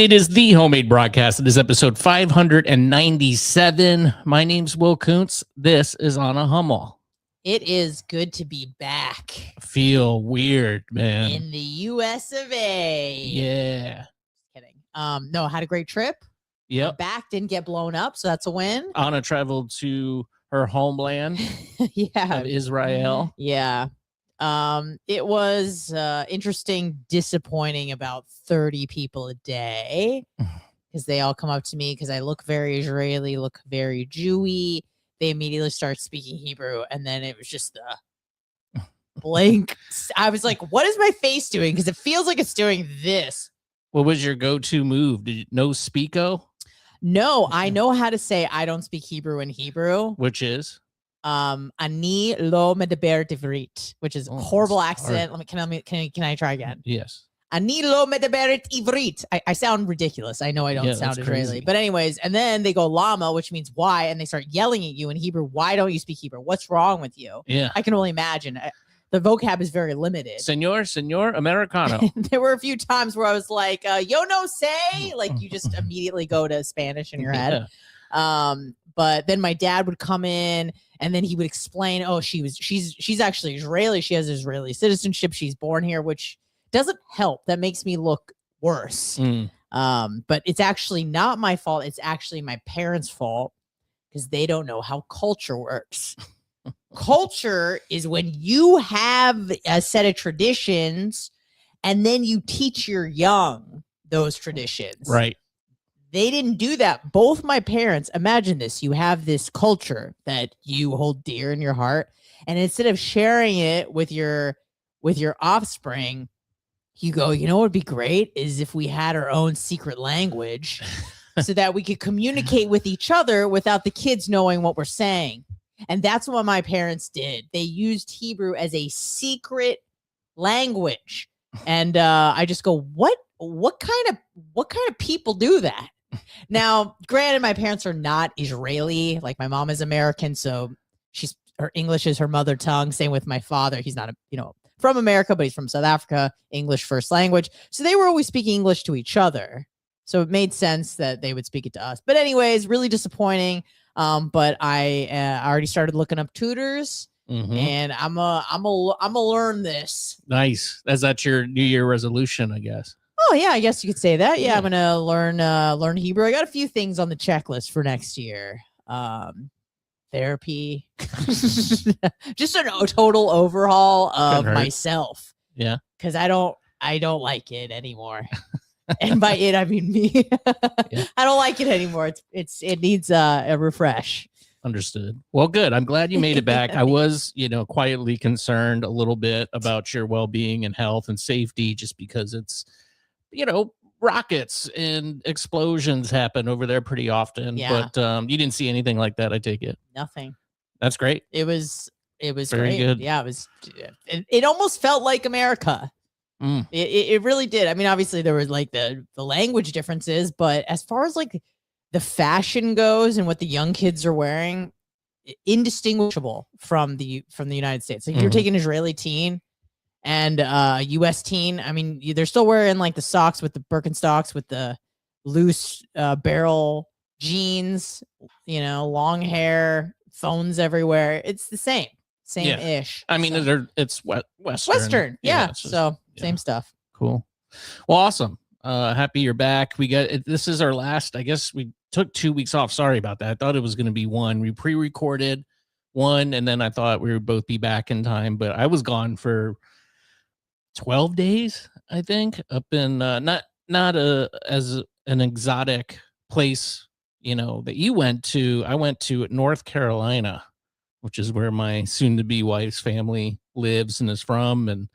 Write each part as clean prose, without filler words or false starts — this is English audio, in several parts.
It is the homemade broadcast. It is episode 597. My name's Will Kuncz. This is on a Hummel. It is good to be back. Feel weird, man. In the US of A. Yeah. Just kidding. No, had a great trip. Yep. Back, didn't get blown up, so that's a win. Anna traveled to her homeland of Israel. Yeah. It was interesting, disappointing about 30 people a day because they all come up to me because I look very Israeli, look very Jewy. They immediately start speaking Hebrew, and then it was just the blank. I was like, what is my face doing? Because it feels like it's doing this. What was your go-to move? Did you know Speako? No, I know how to say I don't speak Hebrew in Hebrew. Which is? Ani lo medaber ivrit, which is a horrible accent. Can I try again? Yes. Ani lo medaber ivrit. I sound ridiculous. I know I don't sound Israeli. Crazy. But anyways, and then they go lama, which means why, and they start yelling at you in Hebrew. Why don't you speak Hebrew? What's wrong with you? Yeah. I can only imagine. The vocab is very limited. Señor Americano. There were a few times where I was like, yo no say, like you just immediately go to Spanish in your head. Yeah. But then my dad would come in and then he would explain, oh, she's actually Israeli. She has Israeli citizenship. She's born here, which doesn't help. That makes me look worse. But it's actually not my fault. It's actually my parents' fault because they don't know how culture works. Culture is when you have a set of traditions and then you teach your young those traditions. Right. They didn't do that. Both my parents, imagine this. You have this culture that you hold dear in your heart. And instead of sharing it with your offspring, you go, you know what would be great is if we had our own secret language so that we could communicate with each other without the kids knowing what we're saying. And that's what my parents did. They used Hebrew as a secret language. And I just go, what kind of people do that? Now, granted, my parents are not Israeli. Like my mom is American, so her English is her mother tongue. Same with my father. He's not from America, but he's from South Africa. English first language. So they were always speaking English to each other. So it made sense that they would speak it to us. But anyways, really disappointing. But I already started looking up tutors, and I'm a learn this. Nice. That's your New Year resolution, I guess. Oh yeah, I guess you could say that. Yeah, I'm gonna learn Hebrew. I got a few things on the checklist for next year. Therapy, just a total overhaul of myself. Yeah, because I don't like it anymore. And by it, I mean me. Yeah. I don't like it anymore. It needs a refresh. Understood. Well, good. I'm glad you made it back. I was, quietly concerned a little bit about your well-being and health and safety, just because it's, rockets and explosions happen over there pretty often. Yeah. But you didn't see anything like that, I take it. Nothing. That's great. It was very great. Good. Yeah, it almost felt like America. It really did. I mean, obviously there was like the language differences, but as far as like the fashion goes and what the young kids are wearing, indistinguishable from the United States. Like you're taking an Israeli teen and US teen. I mean, they're still wearing like the socks with the Birkenstocks with the loose barrel jeans, long hair, phones everywhere. It's the same-ish. I mean, it's Western. Yeah. So same stuff. Cool. Well, awesome. Happy you're back. This is our last, I guess we took 2 weeks off. Sorry about that. I thought it was going to be one. We pre-recorded one, and then I thought we would both be back in time, but I was gone for 12 days, I think, up in not as an exotic place, that you went to. I went to North Carolina, which is where my soon-to-be wife's family lives and is from, and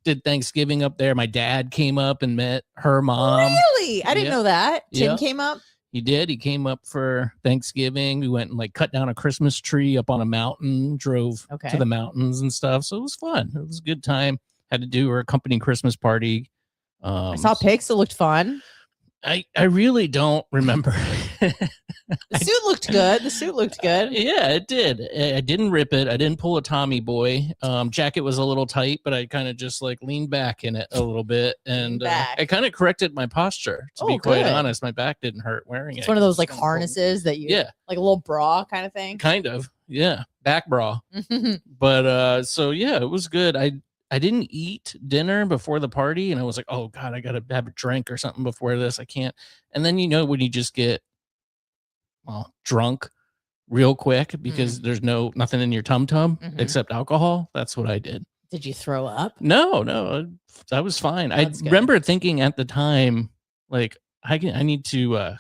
did Thanksgiving up there. My dad came up and met her mom. Really? I didn't know that. Tim came up? He did. He came up for Thanksgiving. We went and cut down a Christmas tree up on a mountain, drove to the mountains and stuff. So it was fun. It was a good time. Had to do her company Christmas party. I saw pics. It looked fun. I really don't remember. The suit looked good. The suit looked good. Yeah, it did. I didn't rip it. I didn't pull a Tommy boy. Jacket was a little tight, but I kind of just like leaned back in it a little bit, and I kind of corrected my posture. To be quite honest, my back didn't hurt wearing it. It's one of those like harnesses that you, like a little bra kind of thing. Kind of, yeah, back bra. But so yeah, it was good. I didn't eat dinner before the party, and I was like, oh God, I gotta have a drink or something before this. I can't. And then when you just get drunk real quick because there's nothing in your tum-tum except alcohol. That's what I did. Did you throw up? No, I was fine. That's I remember thinking at the time, like, I need to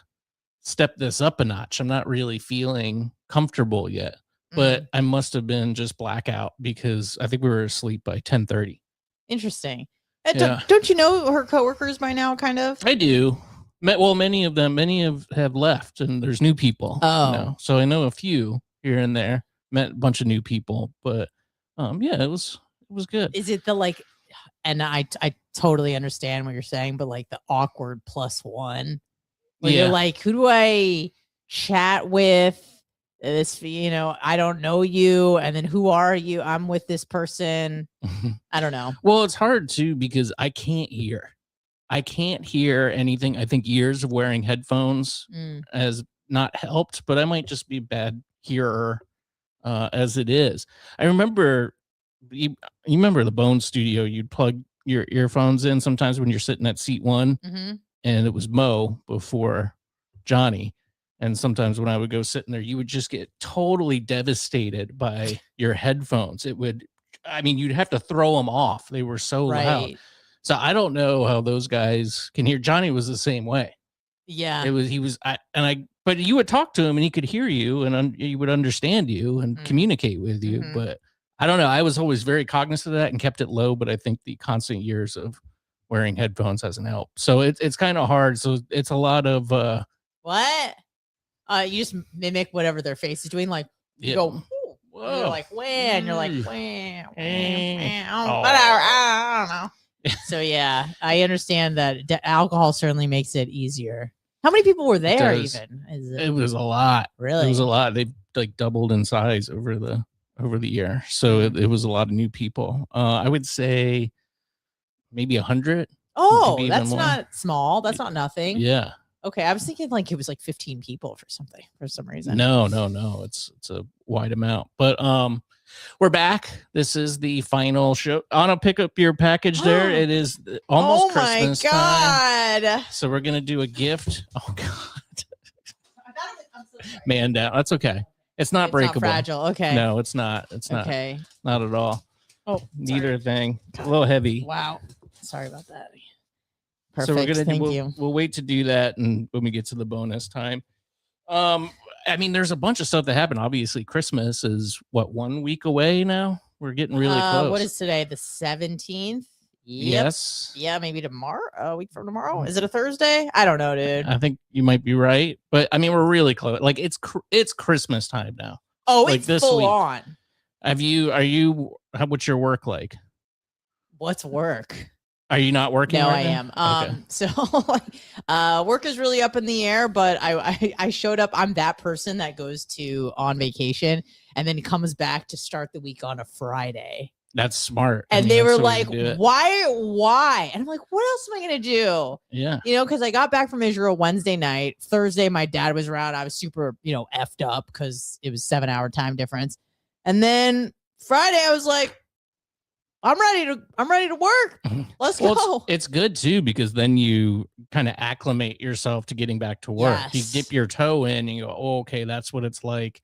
step this up a notch. I'm not really feeling comfortable yet, but I must have been just blackout because I think we were asleep by 10:30. Interesting. Don't you know her coworkers by now, kind of? I do. Well, many have left, and there's new people. So I know a few here and there. Met a bunch of new people, but yeah, it was good. Is it the like? And I totally understand what you're saying, but like the awkward +1, where you're like, who do I chat with? This, I don't know you, and then who are you? I'm with this person. I don't know. Well, it's hard too because I can't hear anything. I think years of wearing headphones has not helped, but I might just be a bad hearer as it is. I remember, you remember the Bone Studio, you'd plug your earphones in sometimes when you're sitting at seat 1, and it was Mo before Johnny. And sometimes when I would go sit in there, you would just get totally devastated by your headphones. You'd have to throw them off. They were so loud. So I don't know how those guys can hear. Johnny was the same way. Yeah. But you would talk to him and he could hear you and he would understand you and communicate with you. But I don't know. I was always very cognizant of that and kept it low. But I think the constant years of wearing headphones hasn't helped. So it's kind of hard. So it's a lot of what? You just mimic whatever their face is doing. Like you go, whoa. You're like, when? You're like, when? Whatever. I don't know. So yeah, I understand that alcohol certainly makes it easier. How many people were there even? It was a lot. Really? It was a lot. They like doubled in size over the year. So it was a lot of new people. I would say maybe 100. Oh, that's not small. That's not nothing. Yeah. Okay, I was thinking like it was like 15 people for some reason. No. It's a wide amount. But we're back. This is the final show. Anna, pick up your package there. It is almost Christmas time. God. So we're gonna do a gift. Oh God. Man down. That's okay. It's not breakable. Not fragile. Okay. No, it's not. It's not. Okay. Not at all. Oh, neither thing. A little heavy. Wow. Sorry about that. Perfect. So we're gonna Thank you. We'll wait to do that, and when we get to the bonus time. There's a bunch of stuff that happened. Obviously, Christmas is 1 week away now. We're getting really close. What is today? The 17th? Yep. Yes. Yeah, maybe tomorrow. A week from tomorrow. Is it a Thursday? I don't know, dude. I think you might be right, but we're really close. Like it's Christmas time now. Oh, like it's this full week. On. What's your work like? What's work? Are you not working? No, right I now? am. So work is really up in the air, but I showed up. I'm that person that goes on vacation and then comes back to start the week on a Friday. That's smart. And they were like, why? And I'm like, what else am I going to do? Yeah. Because I got back from Israel Wednesday night. Thursday, my dad was around. I was super, effed up because it was 7-hour time difference. And then Friday, I was like, I'm ready to work. Let's go. It's good too, because then you kind of acclimate yourself to getting back to work. Yes. You dip your toe in and you go, oh, okay, that's what it's like.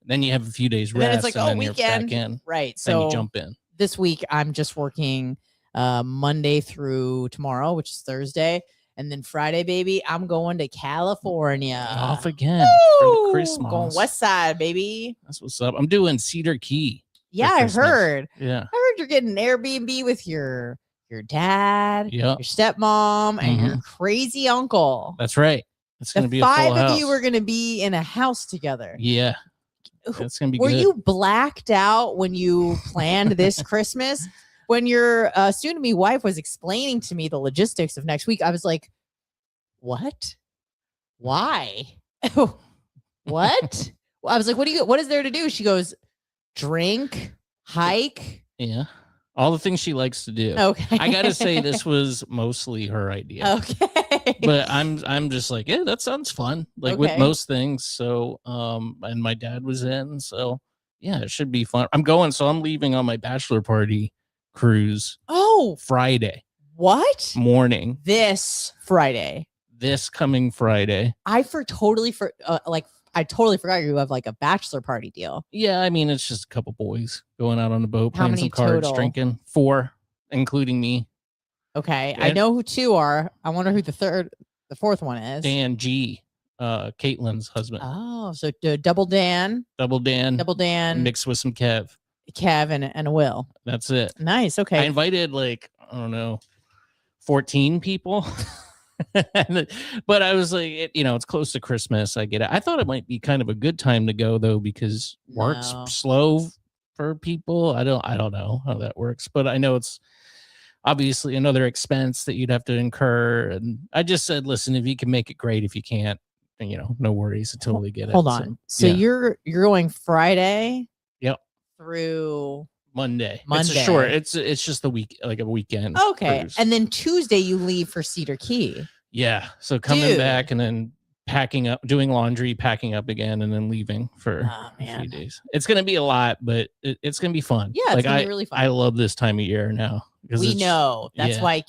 Then you have a few days rest. Then it's like, and then weekend. You're back in. Right. Then So you jump in. This week, I'm just working Monday through tomorrow, which is Thursday. And then Friday, baby, I'm going to California. Off again for Christmas. Going west side, baby. That's what's up. I'm doing Cedar Key. Yeah, I heard. Yeah. I heard you're getting an Airbnb with your dad, your stepmom, and your crazy uncle. That's right. It's going to be a full house. 5 of you were going to be in a house together. Yeah. That's going to be Were good. you blacked out when you planned this Christmas? When your soon-to-be wife was explaining to me the logistics of next week, I was like, what? Why? What? Well, I was like, what is there to do? She goes, drink, hike. Yeah. All the things she likes to do. Okay. I gotta say, this was mostly her idea. Okay. But I'm just like, yeah, that sounds fun. Like with Okay. most things. So and my dad was in, so yeah, it should be fun. I'm leaving on my bachelor party cruise Oh, Friday what? morning. This Friday. This coming Friday. I totally forgot you have like a bachelor party deal. Yeah, I mean, it's just a couple boys going out on the boat, How playing many some cards, total? drinking. 4, including me. Okay. I know who 2 are. I wonder who the fourth one is. Dan G, Caitlin's husband. Oh, so double Dan. Double Dan mixed with some Kev and a Will. That's it. Nice. Okay. I invited like, I don't know, 14 people. But I was like, it's close to Christmas. I get it. I thought it might be kind of a good time to go though, because work's slow for people. I don't know how that works, but I know it's obviously another expense that you'd have to incur. And I just said, listen, if you can make it great, if you can't, no worries. I totally get it. Hold on. So you're going Friday. Yep. Through Monday. It's a short. It's just the week, like a weekend. Okay. cruise. And then Tuesday you leave for Cedar Key. Yeah. So coming back and then packing up, doing laundry, packing up again, and then leaving for a few days. It's going to be a lot, but it's going to be fun. Yeah, it's going to be really fun. I love this time of year now. We know. That's why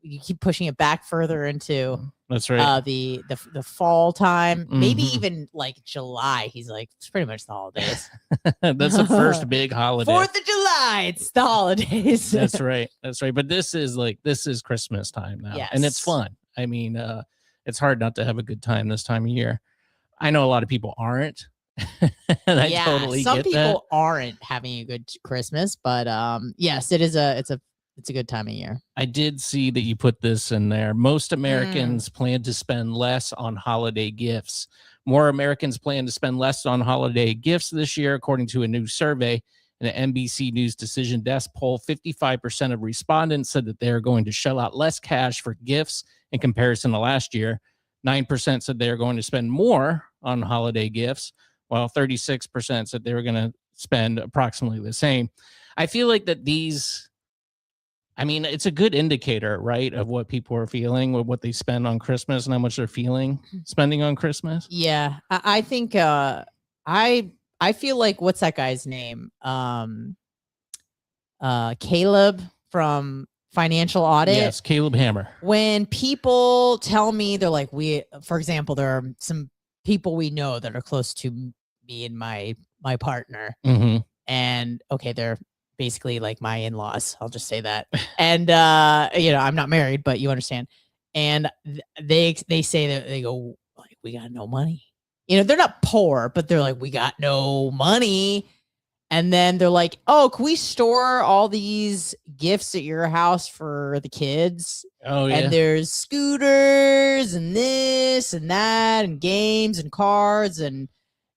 you keep pushing it back further into that's right. The fall time. Maybe even like July. He's like, it's pretty much the holidays. That's the first big holiday. 4th of July. It's the holidays. That's right. But this is Christmas time now. Yes. And it's fun. I mean, it's hard not to have a good time this time of year. I know a lot of people aren't. And I totally some get people that. aren't having a good Christmas, but yes, it's a good time of year. I did see that you put this in there. Most Americans plan to spend less on holiday gifts. More Americans plan to spend less on holiday gifts this year, according to a new survey. In an NBC News Decision Desk poll, 55% of respondents said that they are going to shell out less cash for gifts in comparison to last year. 9% said they are going to spend more on holiday gifts, while 36% said they were going to spend approximately the same. I feel like that it's a good indicator, right, of what people are feeling, with what they spend on Christmas and how much they're spending on Christmas. Yeah, I think I feel like, what's that guy's name? Caleb from Financial Audit. Yes, Caleb Hammer. When people tell me, they're like, for example, there are some people we know that are close to me and my partner. Mm-hmm. And okay, they're basically like my in-laws. I'll just say that. And I'm not married, but you understand. And they say that, they go like, we got no money. They're not poor, but they're like, we got no money. And then they're like, oh, can we store all these gifts at your house for the kids? Oh, yeah. And there's scooters and this and that and games and cards. And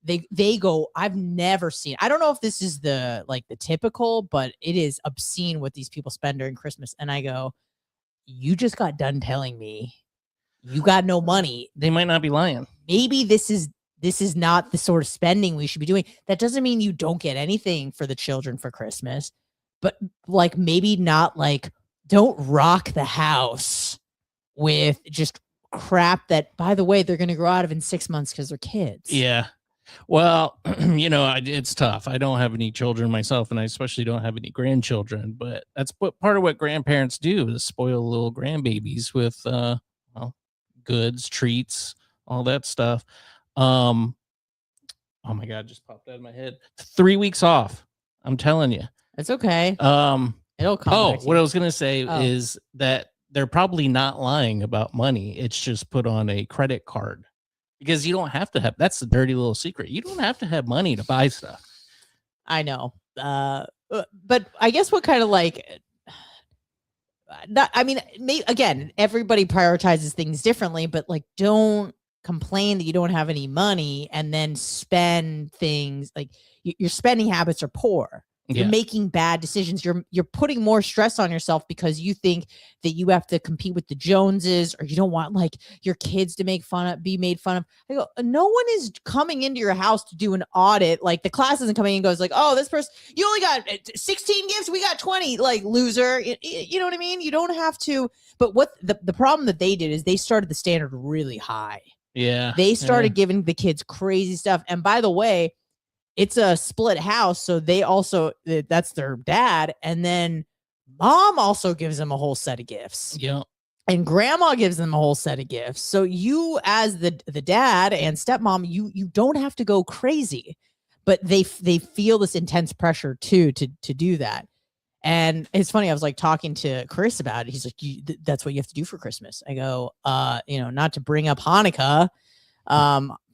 they go, I've never seen, I don't know if this is the typical, but it is obscene what these people spend during Christmas. And I go, you just got done telling me you got no money. They might not be lying. Maybe this is not the sort of spending we should be doing. That doesn't mean you don't get anything for the children for Christmas, but maybe not don't rock the house with just crap that, by the way, they're going to grow out of in 6 months because they're kids. Yeah. Well, it's tough. I don't have any children myself, and I especially don't have any grandchildren, but that's part of what grandparents do, is spoil little grandbabies with, goods, treats, all that stuff. Oh my God, just popped out of my head. 3 weeks off. I'm telling you. It's okay. It'll come. Oh, what I was going to say is that they're probably not lying about money. It's just put on a credit card, because you don't have to have, that's the dirty little secret. You don't have to have money to buy stuff. I know. But I guess what kind of again, everybody prioritizes things differently, but don't complain that you don't have any money and then spend things your spending habits are poor. You're making bad decisions. You're putting more stress on yourself because you think that you have to compete with the Joneses, or you don't want like your kids to be made fun of. I go, no one is coming into your house to do an audit. Like the class isn't coming in and goes like, oh, this person, you only got 16 gifts. We got 20, like loser. You know what I mean? You don't have to. But what the problem that they did is they started the standard really high. Yeah. They started giving the kids crazy stuff. And by the way, it's a split house, so they also, that's their dad, and then mom also gives them a whole set of gifts. Yeah. And grandma gives them a whole set of gifts. So you, as the dad and stepmom, you don't have to go crazy, but they feel this intense pressure too to do that. And it's funny, I was like talking to Chris about it. He's like, that's what you have to do for Christmas. I go, not to bring up Hanukkah,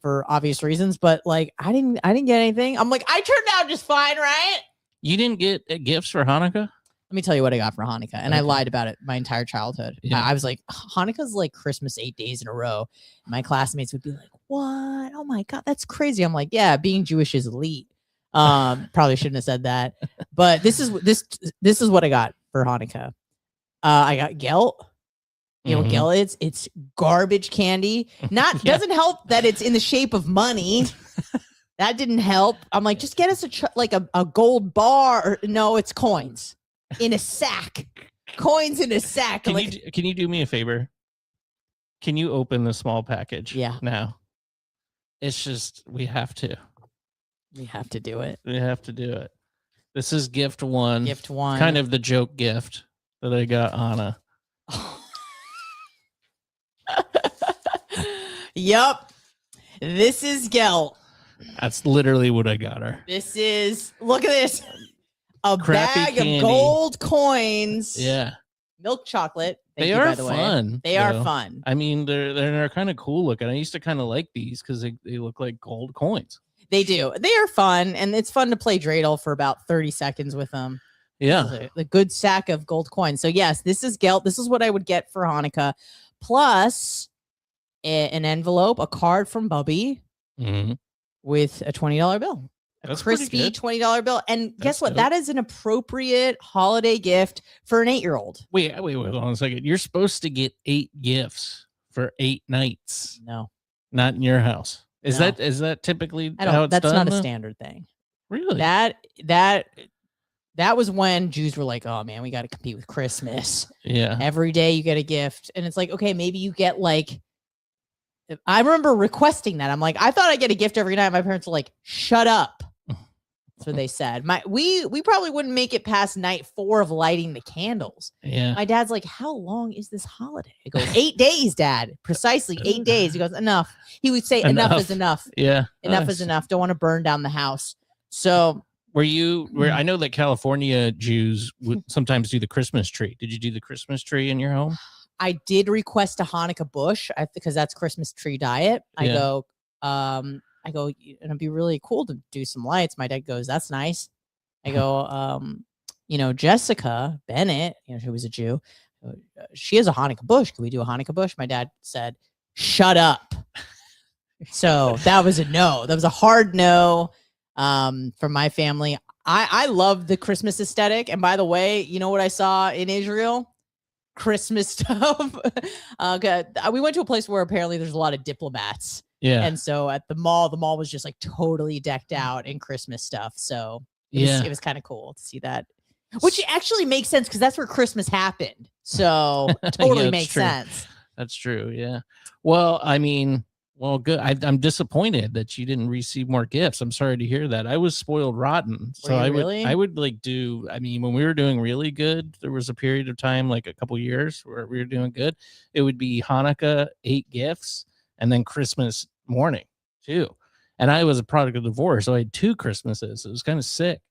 for obvious reasons, but like I didn't get anything. I'm like, I turned out just fine, right? You didn't get gifts for Hanukkah? Let me tell you what I got for Hanukkah. And I lied about it my entire childhood. Yeah. I was like, Hanukkah's like Christmas 8 days in a row. My classmates would be like, what? Oh my God, that's crazy. I'm like, yeah, being Jewish is elite. Probably shouldn't have said that. But this is what I got for Hanukkah. I got gelt. You know what gel is? It's garbage candy. Doesn't help that it's in the shape of money. That didn't help. I'm like, just get us a gold bar. Or, no, it's coins in a sack. Coins in a sack. Can you do me a favor? Can you open the small package? Yeah. Now. It's just, we have to. We have to do it. We have to do it. This is gift one. Gift one. Kind of the joke gift that I got Anna. Yup. This is gelt. That's literally what I got her. This is, look at this. A Crappy bag candy. of gold coins. Yeah. Milk chocolate. They are fun. They are fun. I mean, they're kind of cool looking. I used to kind of like these because they look like gold coins. They do. They are fun, and it's fun to play dreidel for about 30 seconds with them. Yeah. A good sack of gold coins. So yes, this is gelt. This is what I would get for Hanukkah. Plus an envelope, a card from Bubby with a $20 bill. That's crispy $20 bill. And guess what? Dope. That is an appropriate holiday gift for an 8-year-old. Wait, hold on a second. You're supposed to get 8 gifts for 8 nights. No. Not in your house. Is that typically how it's that's done? Not a standard thing. Really? That was when Jews were like, oh man, we got to compete with Christmas. Yeah. Every day you get a gift. And it's like, okay, maybe you get like, I remember requesting that. I'm like, I thought I'd get a gift every night. My parents were like, shut up. That's what they said. We probably wouldn't make it past night 4 of lighting the candles. Yeah. My dad's like, how long is this holiday? I go, 8 days, Dad. Precisely 8 days. He goes, enough. He would say, enough is enough. Yeah. Enough is enough. Don't want to burn down the house. So I know that California Jews would sometimes do the Christmas tree. Did you do the Christmas tree in your home? I did request a Hanukkah bush because that's Christmas tree diet. Yeah. I go, it'd be really cool to do some lights. My dad goes, that's nice. I go, Jessica Bennett, who was a Jew, she has a Hanukkah bush. Can we do a Hanukkah bush? My dad said, shut up. So that was a no. That was a hard no from my family. I love the Christmas aesthetic. And by the way, you know what I saw in Israel? Christmas stuff. We went to a place where apparently there's a lot of diplomats. Yeah. And so at the mall was just like totally decked out in Christmas stuff. So it was kind of cool to see that, which actually makes sense because that's where Christmas happened. So totally makes sense. That's true. Yeah. Well, I mean, good. I'm disappointed that you didn't receive more gifts. I'm sorry to hear that. I was spoiled rotten. So I would like do, I mean, when we were doing really good, there was a period of time, like a couple years where we were doing good. It would be Hanukkah, 8 gifts, and then Christmas morning too. And I was a product of divorce, so I had 2 Christmases. It was kind of sick.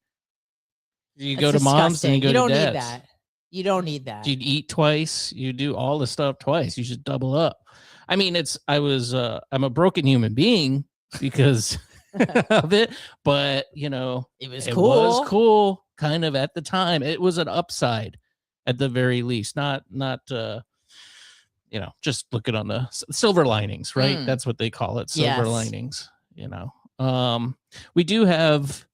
You go to mom's and you go to dad's. Need that. You don't need that. You'd eat twice. You do all the stuff twice. You should double up. I mean, I'm a broken human being because of it, but it was cool kind of at the time. It was an upside at the very least, not just looking on the silver linings, right? That's what they call it. Silver linings, we do have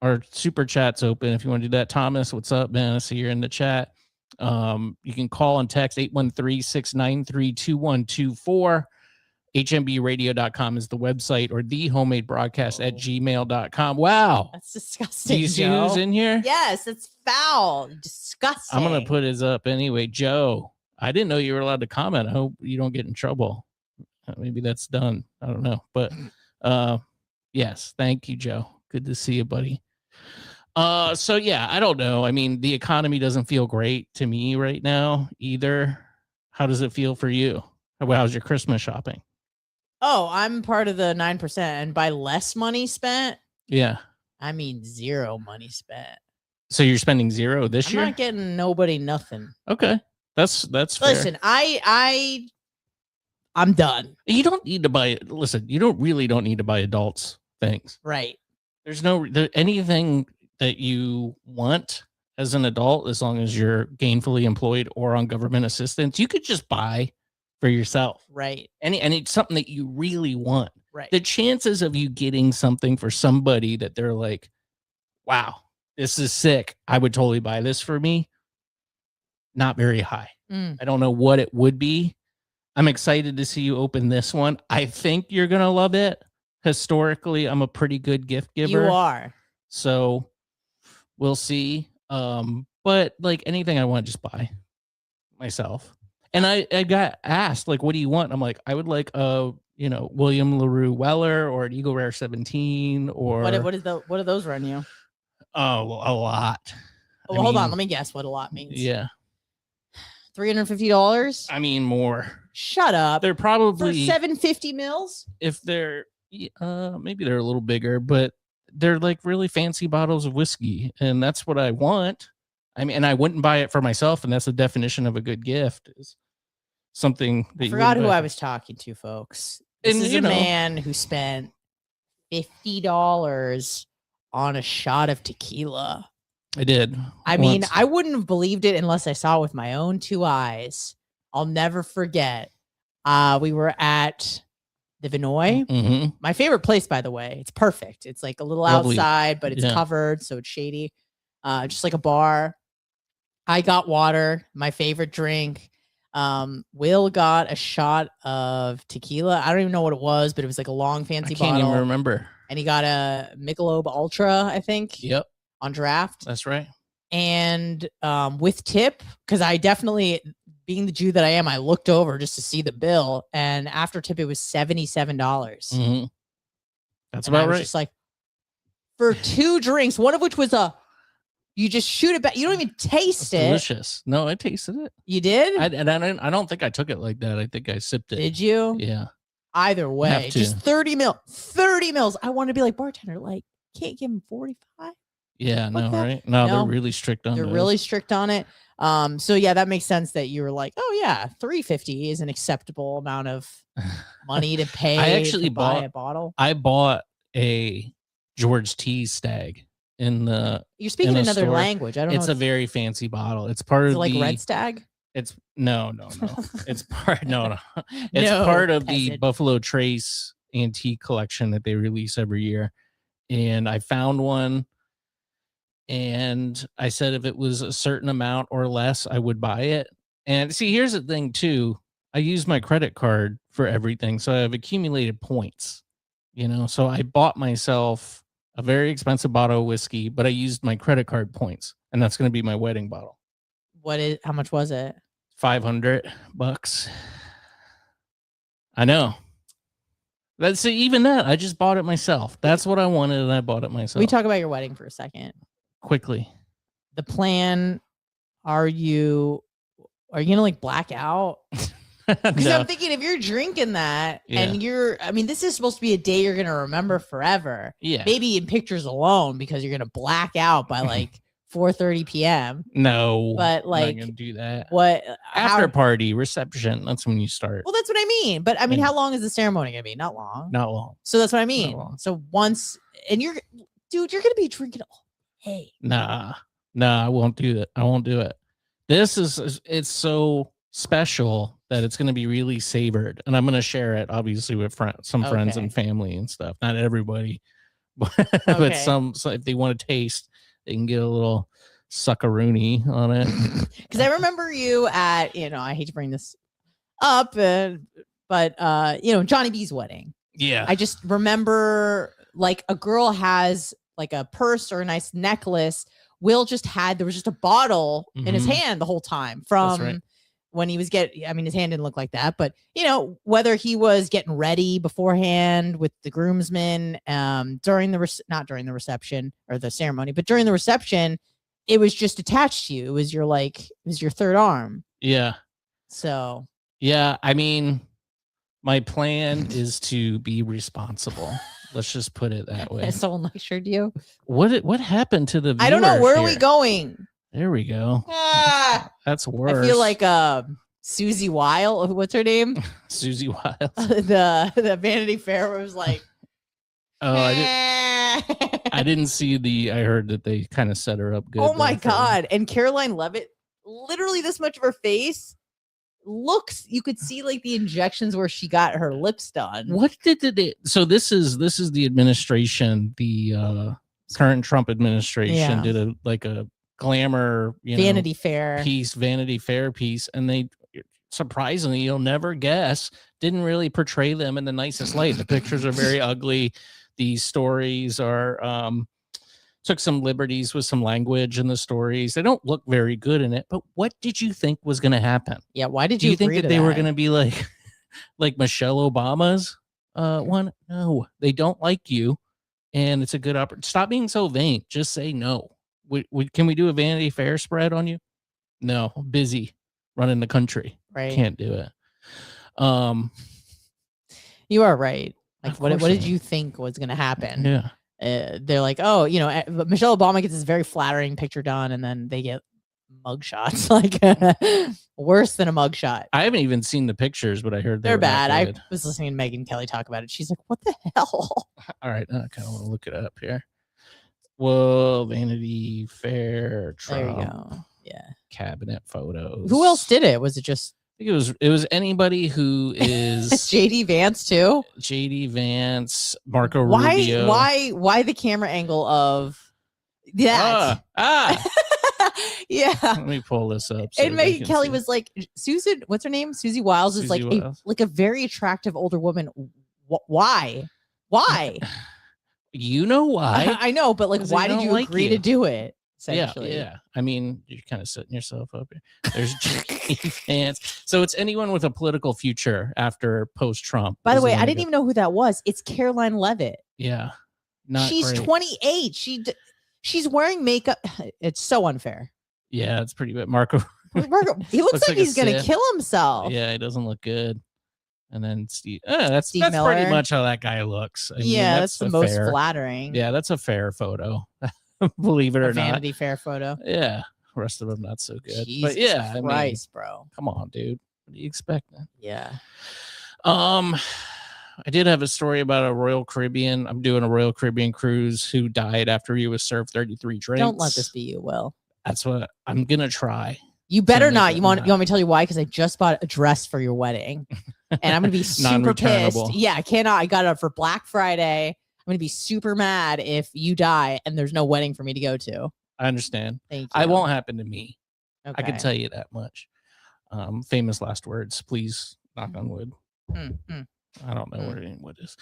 our super chat's open if you want to do that. Thomas, what's up, man? I see you're in the chat. You can call and text 813-693-2124. HMBradio.com is the website, or thehomemadebroadcast@gmail.com. Wow. That's disgusting. Do you see Joe. who's in here? Yes, it's foul. Disgusting. I'm going to put his up anyway. Joe, I didn't know you were allowed to comment. I hope you don't get in trouble. Maybe that's done. I don't know. But yes, thank you, Joe. Good to see you, buddy. So yeah, I don't know. I mean, the economy doesn't feel great to me right now either. How does it feel for you? How's your Christmas shopping? Oh, I'm part of the 9%, and by less money spent, yeah, I mean 0 money spent. So you're spending 0 this year? I'm not getting nobody nothing. Okay, that's fair. Listen, I'm done. You don't need to buy. Listen, you don't need to buy adults things. Right. There's anything that you want as an adult, as long as you're gainfully employed or on government assistance, you could just buy for yourself. Right. And it's something that you really want. Right. The chances of you getting something for somebody that they're like, wow, this is sick, I would totally buy this for me, not very high. I don't know what it would be. I'm excited to see you open this one. I think you're going to love it. Historically, I'm a pretty good gift giver. You are. So we'll see. But like anything I want, just buy myself. And I got asked, like, what do you want? I'm like, I would like William LaRue Weller or an Eagle Rare 17 or what do those run you? Oh, a lot. Well, hold on, let me guess what a lot means. Yeah. $350? I mean more. Shut up. They're probably for 750 mils? If they're maybe they're a little bigger, but they're like really fancy bottles of whiskey, and that's what I want. I mean, and I wouldn't buy it for myself, and that's the definition of a good gift, is something that I forgot who I was talking to, folks. This is a man who spent $50 on a shot of tequila. I did. I mean, I wouldn't have believed it unless I saw it with my own 2 eyes. I'll never forget. We were at the Vinoy. Mm-hmm. My favorite place, by the way. It's perfect. It's like a little Lovely. outside, but it's covered, so it's shady. Just like a bar. I got water, my favorite drink. Will got a shot of tequila. I don't even know what it was, but it was like a long, fancy bottle. I can't even remember. And he got a Michelob Ultra, I think. Yep. On draft. That's right. And with tip, because I definitely, being the Jew that I am, I looked over just to see the bill, and after tip, it was $77. Mm-hmm. That's about right. Just like, for 2 drinks, one of which was you just shoot it back. You don't even taste it. Delicious. No, I tasted it. You did? I don't think I took it like that. I think I sipped it. Did you? Yeah. Either way, just 30 mils. I want to be like, bartender, like, can't give him 45. Yeah, no, right? No, they're really strict on it. They're really strict on it. So yeah, that makes sense that you were like, oh yeah, $350 is an acceptable amount of money to pay. I actually buy a bottle. I bought a George T Stag in the. You're speaking another store. Language. I don't know. It's a very fancy bottle. It's part of like Red Stag. It's no. It's part It's part of the Buffalo Trace antique collection that they release every year, and I found one. And I said if it was a certain amount or less, I would buy it. And see, here's the thing too. I use my credit card for everything. So I have accumulated points, so I bought myself a very expensive bottle of whiskey, but I used my credit card points, and that's going to be my wedding bottle. How much was it? $500. I know. Let's see, even that, I just bought it myself. That's what I wanted, and I bought it myself. We talk about your wedding for a second. Quickly. The plan, are you gonna like black out? Because No. I'm thinking if you're drinking that and this is supposed to be a day you're gonna remember forever. Yeah. Maybe in pictures alone, because you're gonna black out by like 4:30 p.m. No. But like, I'm not gonna do that. What after party reception? That's when you start. Well, that's what I mean. But I mean, how long is the ceremony gonna be? Not long. Not long. So that's what I mean. So once, and you're gonna be drinking all. Hey. Nah, I won't do that. I won't do it. It's so special that it's going to be really savored, and I'm going to share it obviously with friends and family and stuff. Not everybody, but Okay. so if they want to taste, they can get a little suckaroony on it. Because I remember you at, I hate to bring this up, but Johnny B's wedding. Yeah. I just remember like a girl has like a purse or a nice necklace. Will there was just a bottle in his hand the whole time from when he was his hand didn't look like that, but whether he was getting ready beforehand with the groomsmen, during not during the reception or the ceremony, but during the reception, it was just attached to you. It was your third arm. Yeah. So. Yeah. I mean, my plan is to be responsible. Let's just put it that way. Has someone lectured you? What happened to the I don't know. Where here? are we going? There we go. That's worse. I feel like Susie Wild. What's her name? Susie Wild. the Vanity Fair was like. Oh, I didn't see I heard that they kind of set her up good. Oh my God. And Caroline Levitt, literally this much of her face you could see like the injections where she got her lips done. What did it? So this is the administration, the current Trump administration did a glamour, Vanity Fair piece, and they surprisingly, you'll never guess, didn't really portray them in the nicest light. The pictures are very ugly. These stories are took some liberties with some language in the stories. They don't look very good in it. But what did you think was going to happen? Yeah, why did you think that they were going to be like Michelle Obama's one? No, they don't like you, and it's a good opportunity. Stop being so vain. Just say no. Can we do a Vanity Fair spread on you? No, busy running the country. Right, can't do it. You are right. Like, what did you think was going to happen? Yeah. They're like, oh, Michelle Obama gets this very flattering picture done, and then they get mugshots, like worse than a mugshot. I haven't even seen the pictures, but I heard they're bad. I was listening to Megyn Kelly talk about it. She's like, what the hell? All right, I kind of want to look it up here. Whoa, Vanity Fair, Trump. There you go. Yeah. Cabinet photos. Who else did it? Was it just? I think it was anybody who is JD Vance too. JD Vance, Marco Rubio. Why the camera angle of that? Yeah. Let me pull this up. So and Megyn Kelly was like, Susan, what's her name? Susie Wiles is like a very attractive older woman. Why? You know why? I know, but like, why did you agree to do it? Yeah. I mean, you're kind of setting yourself up here. There's JD Vance. So it's anyone with a political future after post-Trump. By the way, I didn't even know who that was. It's Caroline Levitt. Yeah. She's great. 28. She's wearing makeup. It's so unfair. Yeah, it's pretty bad. Marco, he looks like he's going to kill himself. Yeah, he doesn't look good. And then Steve. That's pretty much how that guy looks. I mean, that's the most flattering. Yeah, that's a fair photo. Believe it or not. Vanity Fair photo. Yeah. The rest of them not so good. Jesus but yeah, Christ, bro. Come on, dude. What do you expect? Yeah. I did have a story about a Royal Caribbean. I'm doing a Royal Caribbean cruise who died after he was served 33 drinks. Don't let this be you, Will. That's what I'm gonna try. You better not. You want me to tell you why? Because I just bought a dress for your wedding, and I'm gonna be super pissed. Yeah, I cannot. I got it for Black Friday. I'm gonna be super mad if you die and there's no wedding for me to go to. I understand. Thank you. It won't happen to me. Okay. I can tell you that much. Famous last words. Please knock on wood. I don't know what any wood is.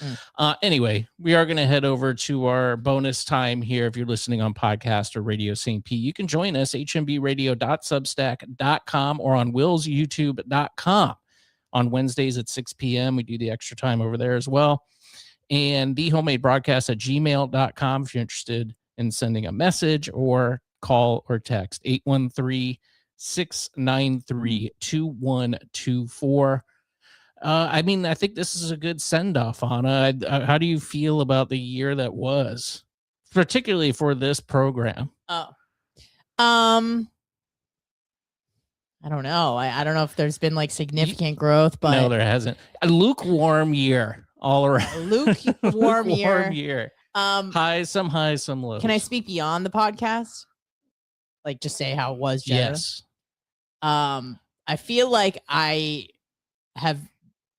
Anyway, we are going to head over to our bonus time here. If you're listening on podcast or Radio St. Pete, you can join us, hmbradio.substack.com or on willsyoutube.com. On Wednesdays at 6 p.m. We do the extra time over there as well. And thehomemade.broadcast@gmail.com if you're interested in sending a message or call or text 813-693-2124. I mean, I think this is a good send-off, Anna. How do you feel about the year that was, particularly for this program? I don't know. I don't know if there's been like significant growth, but no, there hasn't. A lukewarm year all around. Lukewarm year. Highs, some lows. Can I speak beyond the podcast? Like, just say how it was, Jenna? Yes. I feel like I have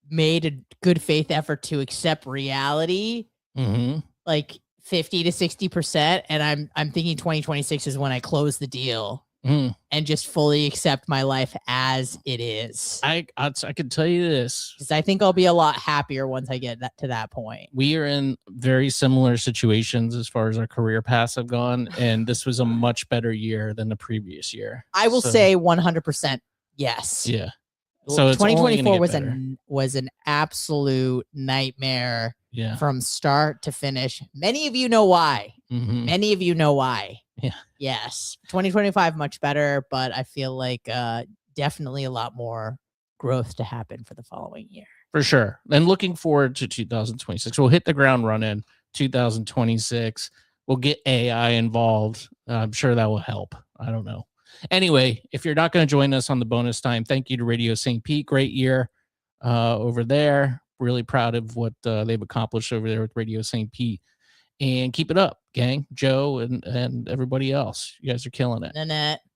made a good faith effort to accept reality. Mm-hmm. Like 50 to 60%. And I'm thinking 2026 is when I close the deal and just fully accept my life as it is. I can tell you this, because I think I'll be a lot happier once I get to that point. We are in very similar situations as far as our career paths have gone, and this was a much better year than the previous year. I will say 100% yes. Yeah. So 2024 was an absolute nightmare. Yeah. From start to finish. Many of you know why. Many of you know why. Yeah. Yes. 2025 much better, but I feel like definitely a lot more growth to happen for the following year. For sure. And looking forward to 2026. We'll hit the ground running 2026. We'll get AI involved. I'm sure that will help. I don't know. Anyway, if you're not going to join us on the bonus time, thank you to Radio St. Pete. Great year over there. Really proud of what they've accomplished over there with Radio St. Pete. And keep it up, gang. Joe and everybody else. You guys are killing it.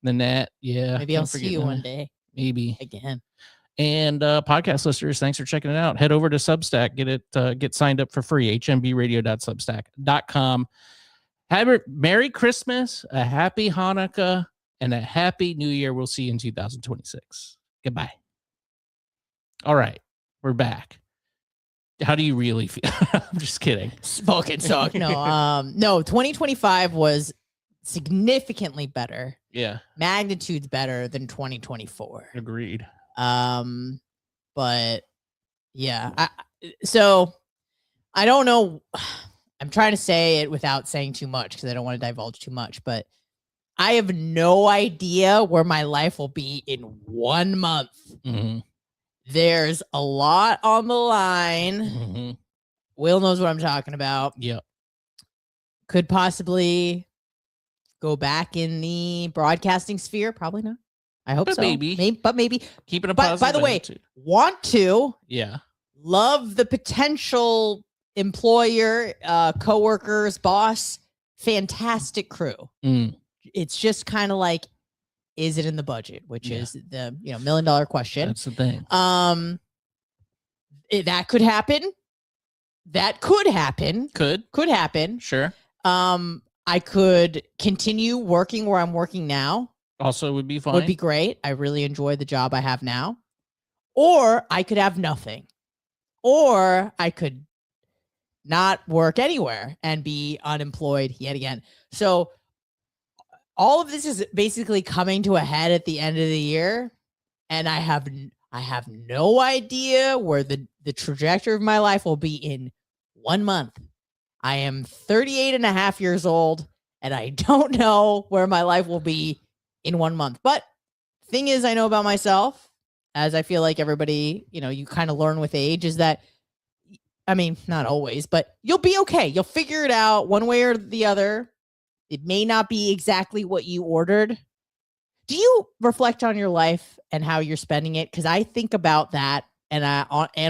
Nanette. Yeah. Maybe I'll see you one day. Maybe. Again. And podcast listeners, thanks for checking it out. Head over to Substack. Get signed up for free. HMBradio.substack.com. Have a Merry Christmas, a Happy Hanukkah, and a Happy New Year. We'll see you in 2026. Goodbye. All right. We're back. How do you really feel? I'm just kidding. Spoken talk. No, 2025 was significantly better. Yeah. Magnitudes better than 2024. Agreed. But yeah, so I don't know. I'm trying to say it without saying too much because I don't want to divulge too much, but I have no idea where my life will be in 1 month. There's a lot on the line. Will knows what I'm talking about. Yep. Could possibly go back in the broadcasting sphere. Probably not. I hope so. Maybe. Keeping a positive. By the way, want to. Yeah. Love the potential employer, coworkers, boss. Fantastic crew. It's just kind of like, is it in the budget? Which is the $1 million question. That's the thing. That could happen. That could happen. Could happen. Sure. I could continue working where I'm working now. Also would be fine. Would be great. I really enjoy the job I have now. Or I could have nothing. Or I could not work anywhere and be unemployed yet again. So all of this is basically coming to a head at the end of the year. And I have no idea where the trajectory of my life will be in 1 month. I am 38 and a half years old, and I don't know where my life will be in 1 month. But thing is, I know about myself, as I feel like everybody, you kind of learn with age, is that, I mean, not always, but you'll be okay. You'll figure it out one way or the other. It may not be exactly what you ordered. Do you reflect on your life and how you're spending it? Because I think about that and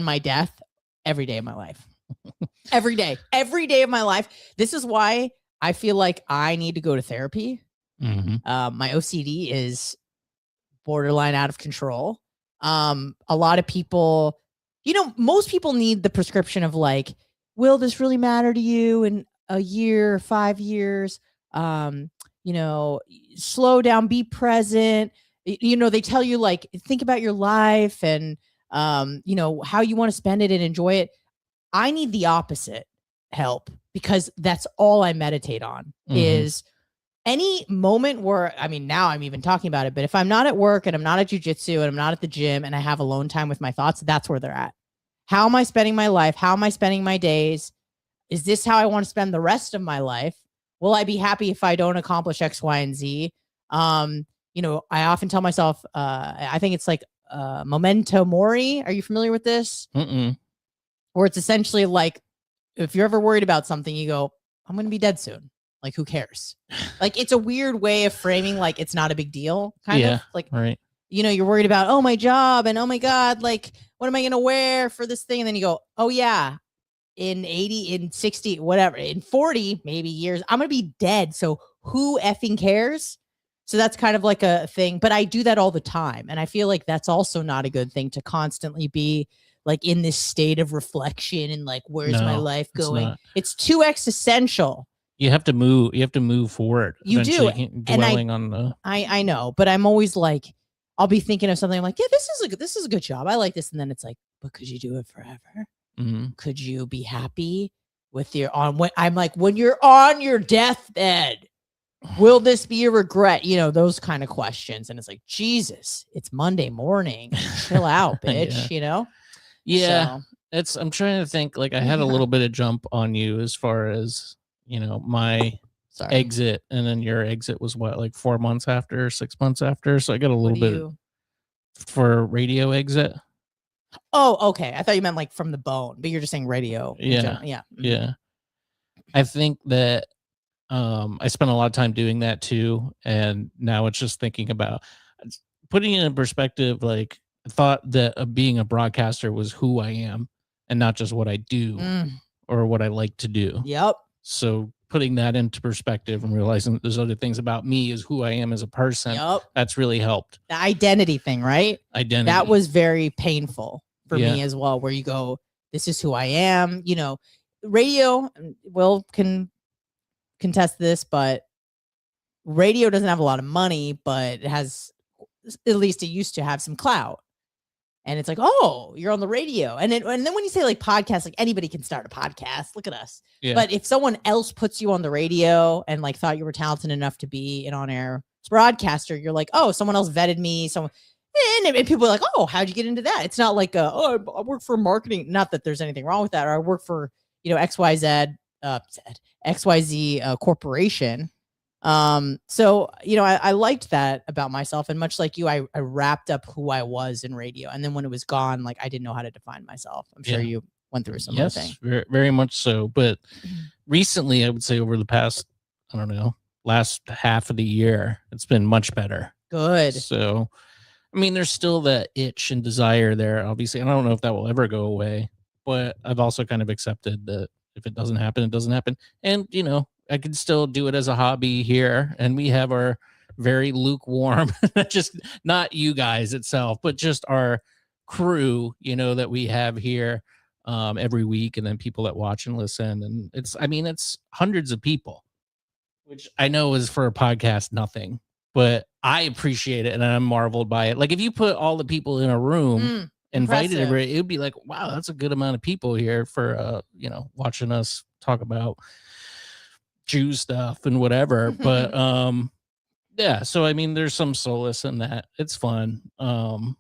my death every day of my life. Every day of my life. This is why I feel like I need to go to therapy. My OCD is borderline out of control. A lot of people, most people need the prescription of like, will this really matter to you in a year, 5 years? Slow down, be present. They tell you like, think about your life and, how you want to spend it and enjoy it. I need the opposite help because that's all I meditate on is any moment where, now I'm even talking about it, but if I'm not at work and I'm not at jujitsu and I'm not at the gym and I have alone time with my thoughts, that's where they're at. How am I spending my life? How am I spending my days? Is this how I want to spend the rest of my life? Will I be happy if I don't accomplish X, Y, and Z? I often tell myself, I think it's like memento mori. Are you familiar with this? Where it's essentially like, if you're ever worried about something, you go, I'm going to be dead soon. Like, who cares? Like, it's a weird way of framing, like, it's not a big deal. Kind of like, right. You're worried about, oh, my job. And oh my God, like, what am I going to wear for this thing? And then you go, oh yeah, in 80, in 60, whatever, in 40, maybe years, I'm going to be dead. So who effing cares? So that's kind of like a thing, but I do that all the time. And I feel like that's also not a good thing to constantly be like in this state of reflection and like, where's my life going? It's too existential. You have to move forward. You do. Eventually, And dwelling on the. I know, but I'm always like, I'll be thinking of something. I'm like, yeah, this is a good job. I like this. And then it's like, but could you do it forever? Mhm. Could you be happy with your on when I'm like, when you're on your deathbed, will this be a regret? You know, those kind of questions. And it's like, Jesus, it's Monday morning. Chill out, bitch. Yeah. You know? Yeah, So, I'm trying to think. Like, I had a little bit of jump on you as far as my sorry. exit, and then your exit was what, like 4 months after, 6 months after. So I got a What little do bit you? for radio exit. Oh, okay. I thought you meant like from the bone, but you're just saying radio. In Yeah, general. Yeah. Mhm. yeah. I think that I spent a lot of time doing that too, and now it's just thinking about putting it in perspective. Like, I thought that being a broadcaster was who I am, and not just what I do Mm, or what I like to do. yep. So putting that into perspective and realizing that there's other things about me is who I am as a person. Yep. That's really helped. The identity thing, right? Identity. That was very painful for Yeah. me as well, where you go, this is who I am. You know, radio, Will can contest this, but radio doesn't have a lot of money, but it has, at least it used to have some clout. And it's like, oh, you're on the radio. And then when you say like podcast, like anybody can start a podcast. Look at us. Yeah. But if someone else puts you on the radio and like thought you were talented enough to be an on-air broadcaster, you're like, oh, someone else vetted me. And people are like, oh, how'd you get into that? It's not like, oh, I work for marketing. Not that there's anything wrong with that. Or I work for, XYZ corporation. So, I liked that about myself. And much like you, I wrapped up who I was in radio. And then when it was gone, like I didn't know how to define myself. I'm sure you went through some other thing. Very, very much so. But recently, I would say over the past, I don't know, last half of the year, it's been much better. Good. So, I mean, there's still that itch and desire there, obviously. And I don't know if that will ever go away, but I've also kind of accepted that if it doesn't happen, it doesn't happen. And, I can still do it as a hobby here. And we have our very lukewarm, just not you guys itself, but just our crew, that we have here every week. And then people that watch and listen. And it's hundreds of people, which I know is for a podcast, nothing, but I appreciate it. And I'm marveled by it. Like if you put all the people in a room, invited everybody, it would be like, wow, that's a good amount of people here for, watching us talk about Jew stuff and whatever. But yeah, so I mean there's some solace in that. It's fun. And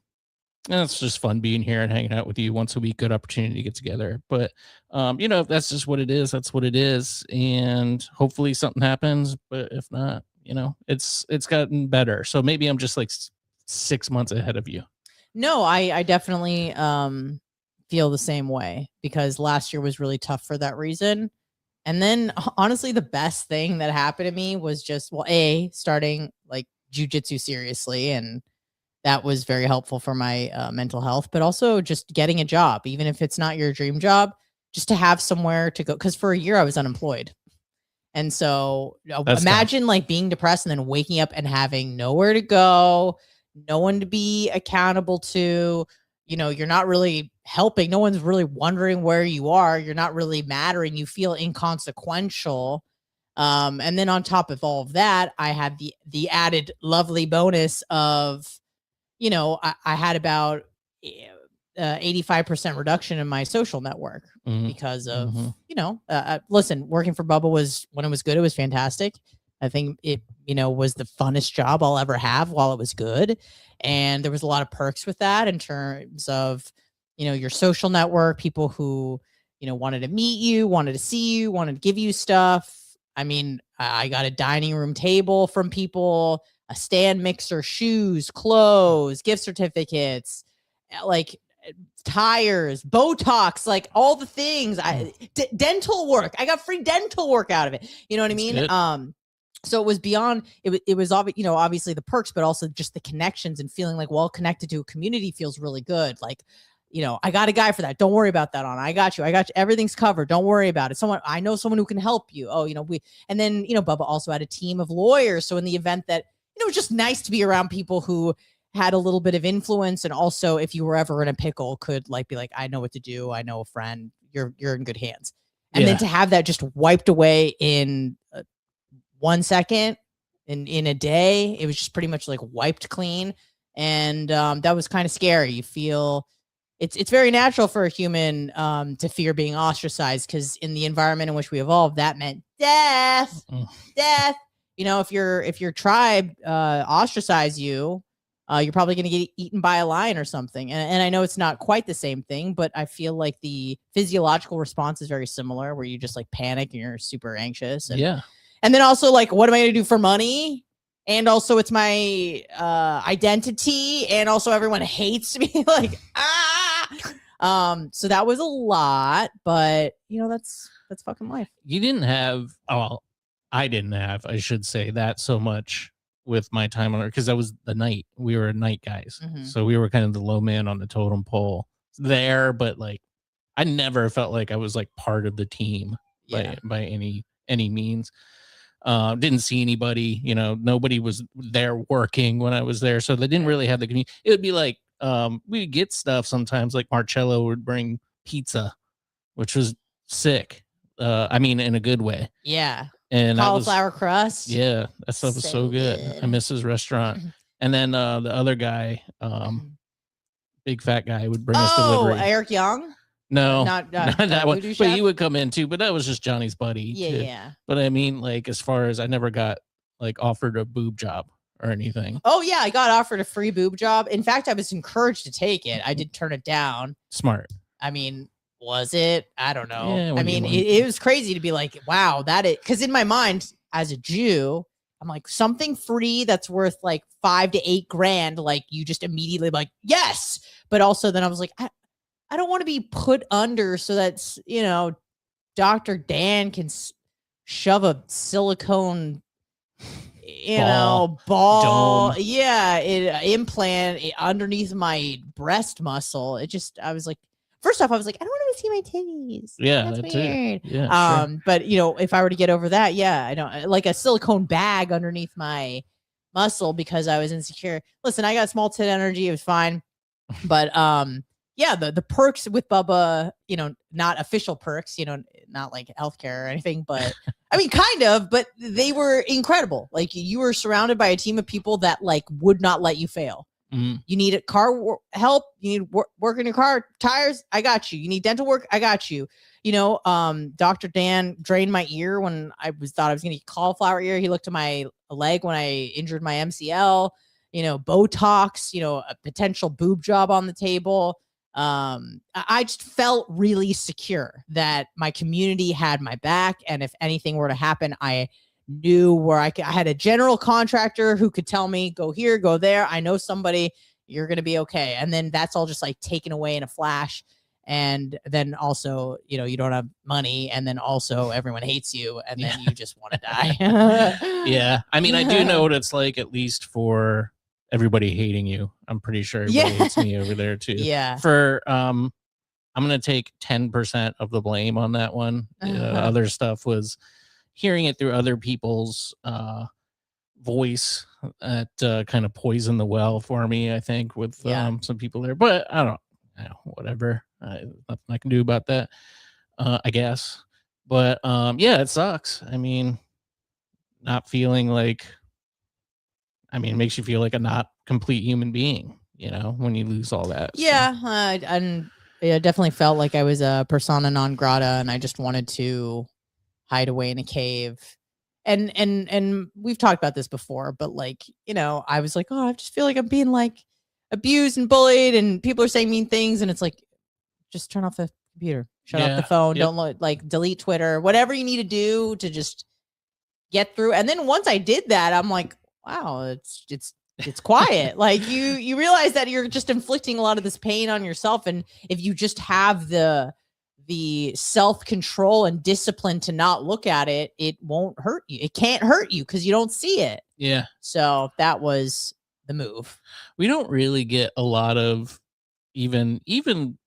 it's just fun being here and hanging out with you once a week. Good opportunity to get together. But if that's just what it is, that's what it is. And hopefully something happens. But if not, it's gotten better. So maybe I'm just like 6 months ahead of you. No, I definitely feel the same way, because last year was really tough for that reason. And then honestly, the best thing that happened to me was just, starting like jujitsu seriously. And that was very helpful for my mental health, but also just getting a job, even if it's not your dream job, just to have somewhere to go. Cause for a year I was unemployed. And so imagine like being depressed and then waking up and having nowhere to go, no one to be accountable to. You're not really helping. No one's really wondering where you are. You're not really mattering. You feel inconsequential. And then on top of all of that, I had the added lovely bonus of, I had about 85% reduction in my social network because of, listen, working for Bubba was, when it was good, it was fantastic. I think it, was the funnest job I'll ever have while it was good. And there was a lot of perks with that in terms of, your social network, people who, wanted to meet you, wanted to see you, wanted to give you stuff. I mean, I got a dining room table from people, a stand mixer, shoes, clothes, gift certificates, like tires, Botox, like all the things. Dental work. I got free dental work out of it. You know what I mean? Good. So it was beyond, it was obviously the perks, but also just the connections and feeling like well connected to a community feels really good. Like, I got a guy for that. Don't worry about that. I got you. Everything's covered. Don't worry about it. I know someone who can help you. Oh, and then, Bubba also had a team of lawyers. So in the event that, it was just nice to be around people who had a little bit of influence. And also if you were ever in a pickle could like, be like, I know what to do. I know a friend, you're in good hands. And then to have that just wiped away in 1 second in a day, it was just pretty much like wiped clean. And that was kind of scary. You feel it's very natural for a human to fear being ostracized, because in the environment in which we evolved, that meant death. Death. You know, if your tribe ostracize you, you're probably going to get eaten by a lion or something. And I know it's not quite the same thing, but I feel like the physiological response is very similar, where you just like panic and you're super anxious. And then also, like, what am I going to do for money? And also, it's my identity. And also, everyone hates me. Like, so that was a lot, but you know, that's fucking life. You didn't have, I didn't have, I should say, that so much with my time on Earth, because we were night guys. So we were kind of the low man on the totem pole there, but like, I never felt like I was like part of the team by any means. Didn't see anybody, you know, nobody was there working when I was there. So they didn't really have the community. It would be like, we'd get stuff sometimes, like Marcello would bring pizza, which was sick. I mean, in a good way. Yeah. And cauliflower crust. Yeah. That stuff was so good. I miss his restaurant. And then the other guy, big fat guy, would bring us delivery. Eric Young? No, not that one. But he would come in too, but that was just Johnny's buddy. Yeah. But I mean, like, as far as I never got like offered a boob job or anything. Oh yeah, I got offered a free boob job. In fact, I was encouraged to take it. I did turn it down. Smart. I mean, was it? I don't know. Yeah, I mean, it was crazy to be like, wow, because in my mind as a Jew, I'm like, something free that's worth like $5 to $8 grand. Like, you just immediately like, yes. But also then I was like, I don't want to be put under so that's, you know, Dr. Dan can shove a silicone, ball. Dome. Yeah. Implant underneath my breast muscle. I was like, first off, I was like, I don't want to see my titties. Yeah. That's weird. Yeah. Sure. But you know, if I were to get over that, I don't like a silicone bag underneath my muscle because I was insecure. Listen, I got small tit energy. It was fine. But, yeah, the perks with Bubba, you know, not official perks, you know, not like healthcare or anything, but I mean, kind of, but they were incredible. Like, you were surrounded by a team of people that like would not let you fail. You need a car help. You need work on your car tires. I got you. You need dental work. I got you. You know, Dr. Dan drained my ear when I thought I was going to get cauliflower ear. He looked at my leg when I injured my MCL, you know, Botox, you know, a potential boob job on the table. I just felt really secure that my community had my back, and if anything were to happen, I knew where I had a general contractor who could tell me, go here, go there. I know somebody, you're going to be okay. And then that's all just like taken away in a flash. And then also, you know, you don't have money, and then also everyone hates you, and then you just want to die. Yeah. I mean, I do know what it's like, at least for everybody hating you. I'm pretty sure everybody hates me over there too. Yeah. For I'm gonna take 10% of the blame on that one. Other stuff was hearing it through other people's voice that kind of poisoned the well for me, I think, with some people there. But I don't know, whatever. Nothing I can do about that, I guess. But yeah, it sucks. I mean, not feeling like, I mean, it makes you feel like a not complete human being, you know, when you lose all that. Yeah. And it definitely felt like I was a persona non grata, and I just wanted to hide away in a cave. And we've talked about this before, but like, you know, I was like, oh, I just feel like I'm being like abused and bullied, and people are saying mean things. And it's like, just turn off the computer, shut off the phone. Yep. Don't like delete Twitter, whatever you need to do to just get through. And then once I did that, I'm like, wow, it's quiet. Like you realize that you're just inflicting a lot of this pain on yourself. And if you just have the self-control and discipline to not look at it, it won't hurt you. It can't hurt you because you don't see it. Yeah. So that was the move. We don't really get a lot of, even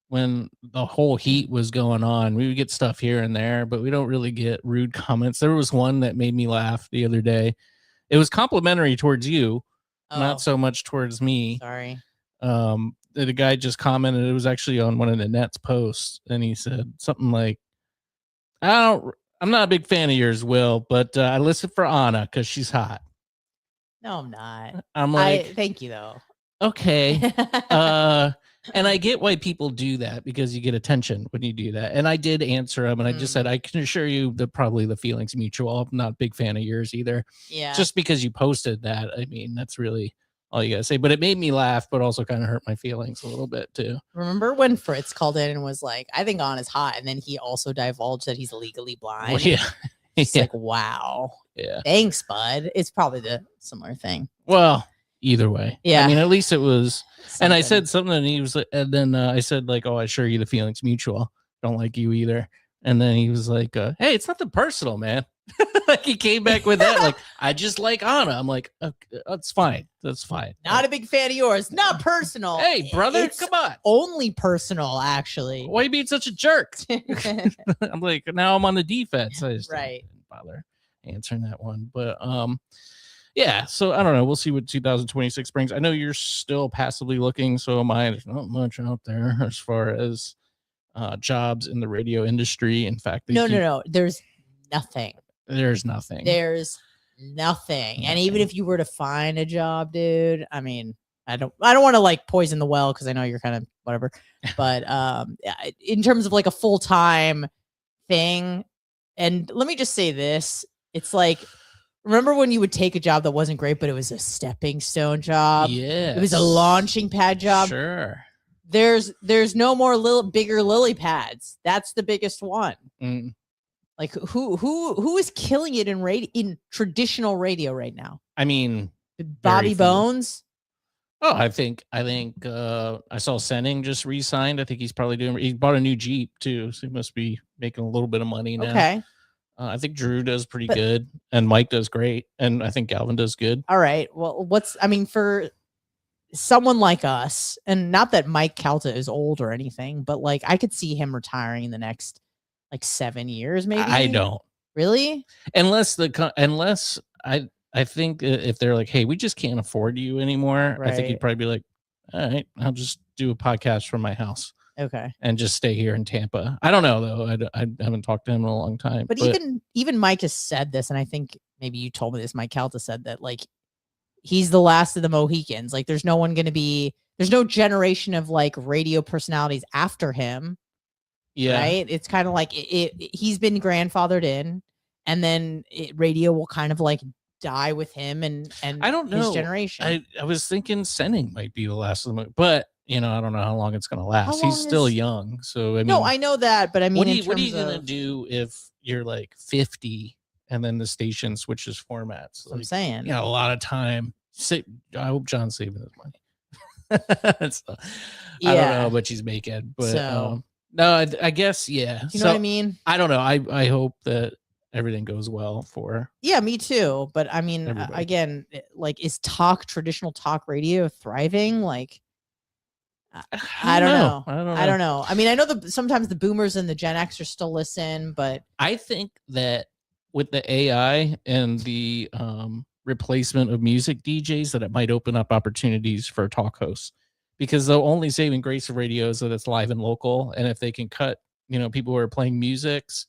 when the whole heat was going on, we would get stuff here and there, but we don't really get rude comments. There was one that made me laugh the other day. It was complimentary towards you, not so much towards me. Sorry. The guy just commented, it was actually on one of the Nets posts, and he said something like, I'm not a big fan of yours, Will, but I listen for Anna because she's hot. No, I'm not. I'm like, thank you though. Okay. And I get why people do that because you get attention when you do that. And I did answer him, and I just said, I can assure you that probably the feeling's mutual. I'm not a big fan of yours either. Yeah. Just because you posted that, I mean, that's really all you gotta say. But it made me laugh, but also kind of hurt my feelings a little bit too. Remember when Fritz called in and was like, I think Anna's hot, and then he also divulged that he's legally blind. Well, yeah. It's like, wow. Yeah. Thanks, bud. It's probably the similar thing. Well, either way. Yeah. I mean, at least it was. Something. And I said something, and he was like, and then I said, like, oh, I assure you the feeling's mutual. Don't like you either. And then he was like, hey, it's nothing personal, man. Like, he came back with that. Like, I just like Anna. I'm like, okay, that's fine. That's fine. Not a big fan of yours. Not personal. Hey, brother, It's come on. only personal, actually. Why are you being such a jerk? I'm like, now I'm on the defense. I just didn't bother answering that one. But yeah, so I don't know. We'll see what 2026 brings. I know you're still passively looking, so am I. There's not much out there as far as jobs in the radio industry. In fact, no. There's nothing. There's nothing. There's nothing. And even if you were to find a job, dude, I mean, I don't want to like poison the well because I know you're kind of whatever. But in terms of like a full-time thing, and let me just say this, it's like, remember when you would take a job that wasn't great, but it was a stepping stone job? Yeah. It was a launching pad job. Sure. There's no more bigger lily pads. That's the biggest one. Like who is killing it in traditional radio right now? I mean, Bobby Bones. Oh, I think I saw Senning just re-signed. I think he bought a new Jeep too, so he must be making a little bit of money now. Okay. I think Drew does pretty good, and Mike does great, and I think Galvin does good. All right. Well, for someone like us, and not that Mike Calta is old or anything, but like I could see him retiring in the next like 7 years, maybe. I don't really, unless I think if they're like, hey, we just can't afford you anymore. Right. I think he'd probably be like, all right, I'll just do a podcast from my house. Okay. And just stay here in Tampa. I don't know though. I haven't talked to him in a long time. But even Mike has said this, and I think maybe you told me this. Mike Calta said that like he's the last of the Mohicans. Like there's no generation of like radio personalities after him. Yeah. Right. It's kind of like he's been grandfathered in, and then radio will kind of like die with him and I don't know his generation. I was thinking Senning might be the last of them, but I don't know how long it's going to last. He's still young. So, I mean, no, I know that, but I mean, what are you going to do if you're like 50 and then the station switches formats? I'm saying, a lot of time. I hope John's saving his money. So, I don't know how much he's making, but no, I guess, yeah. You know what I mean? I don't know. I hope that everything goes well for. Yeah, me too. But I mean, again, like, is traditional talk radio thriving? Like, I don't know. I don't know. I mean, I know sometimes the boomers and the Gen Xers still listen, but I think that with the AI and the replacement of music DJs, that it might open up opportunities for talk hosts, because the only saving grace of radio is that it's live and local. And if they can cut, people who are playing music's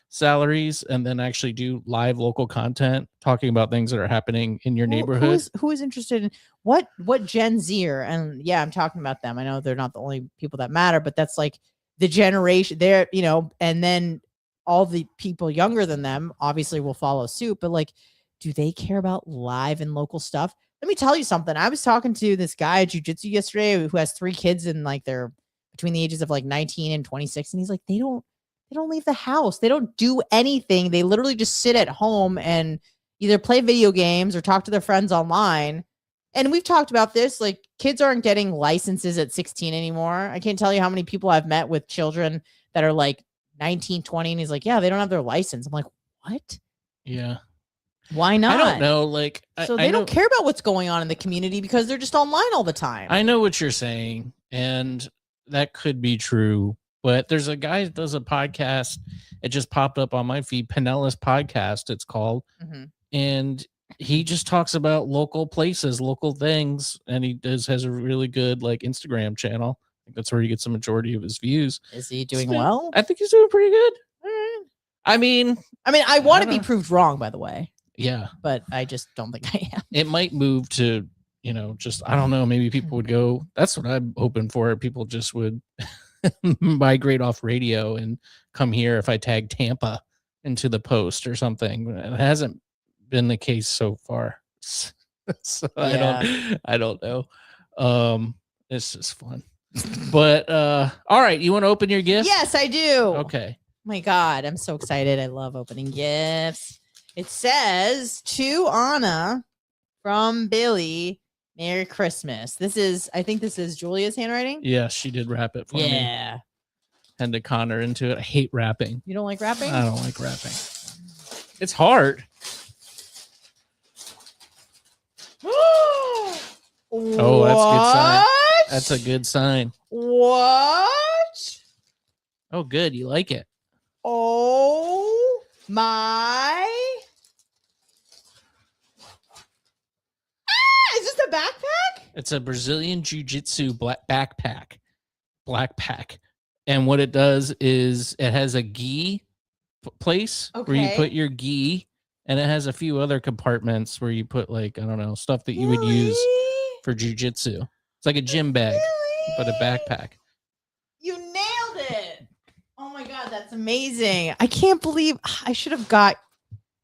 salaries and then actually do live local content talking about things that are happening in your neighborhood. Who is interested in what Gen Zer? And yeah, I'm talking about them. I know they're not the only people that matter, but that's like the generation there, and then all the people younger than them obviously will follow suit. But like, do they care about live and local stuff? Let me tell you something. I was talking to this guy at jiu-jitsu yesterday who has 3 kids, and like they're between the ages of like 19 and 26. And he's like, they don't leave the house. They don't do anything. They literally just sit at home and either play video games or talk to their friends online. And we've talked about this. Like, kids aren't getting licenses at 16 anymore. I can't tell you how many people I've met with children that are like 19, 20. And he's like, yeah, they don't have their license. I'm like, what? Yeah. Why not? I don't know. Like, so they don't care about what's going on in the community because they're just online all the time. I know what you're saying, and that could be true. But there's a guy that does a podcast. It just popped up on my feed. Pinellas podcast, it's called. Mm-hmm. And he just talks about local places, local things. And he has a really good like Instagram channel. I think that's where he gets the majority of his views. Is he doing well? I think he's doing pretty good. I mean, I want to don't be know. proved wrong, by the way, yeah, but I just don't think I am. it might move to, just, I don't know, maybe people would go, that's what I'm hoping for. People just would migrate off radio and come here if I tag Tampa into the post or something. It hasn't been the case so far. So Yeah. I don't know. It's just fun. But all right, you want to open your gift? Yes, I do. Okay. My God, I'm so excited. I love opening gifts. It says to Anna from Billy, Merry Christmas. I think this is Julia's handwriting. Yeah, she did wrap it for me. Yeah. Had to con her into it. I hate wrapping. You don't like wrapping? I don't like wrapping. It's hard. Oh, that's a good sign. That's a good sign. What? Oh, good. You like it. Oh my. Is this a backpack? It's a Brazilian Jiu-Jitsu backpack. Black pack. And what it does is it has a gi place where you put your gi, and it has a few other compartments where you put, like, I don't know, stuff that you would use for jiu-jitsu. It's like a gym bag, but a backpack. You nailed it. Oh my God, that's amazing. I can't believe I should have got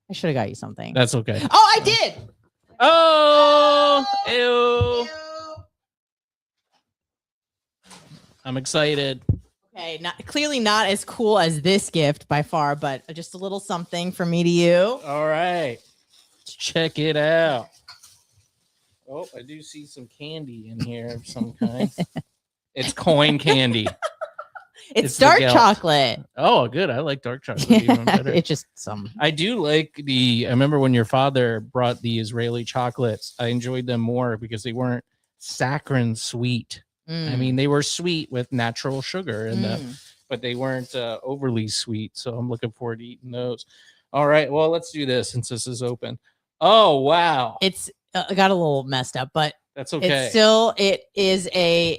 you something. That's okay. Oh, I did. Oh, ew. I'm excited. Okay, clearly not as cool as this gift by far, but just a little something from me to you. All right. Let's check it out. Oh, I do see some candy in here of some kind. It's coin candy. It's dark the chocolate. Oh, good. I like dark chocolate even better. It's just some. I do like I remember when your father brought the Israeli chocolates, I enjoyed them more because they weren't saccharine sweet. I mean, they were sweet with natural sugar in them, but they weren't overly sweet. So I'm looking forward to eating those. All right. Well, let's do this since this is open. Oh, wow. It's got a little messed up, but that's okay. It is a.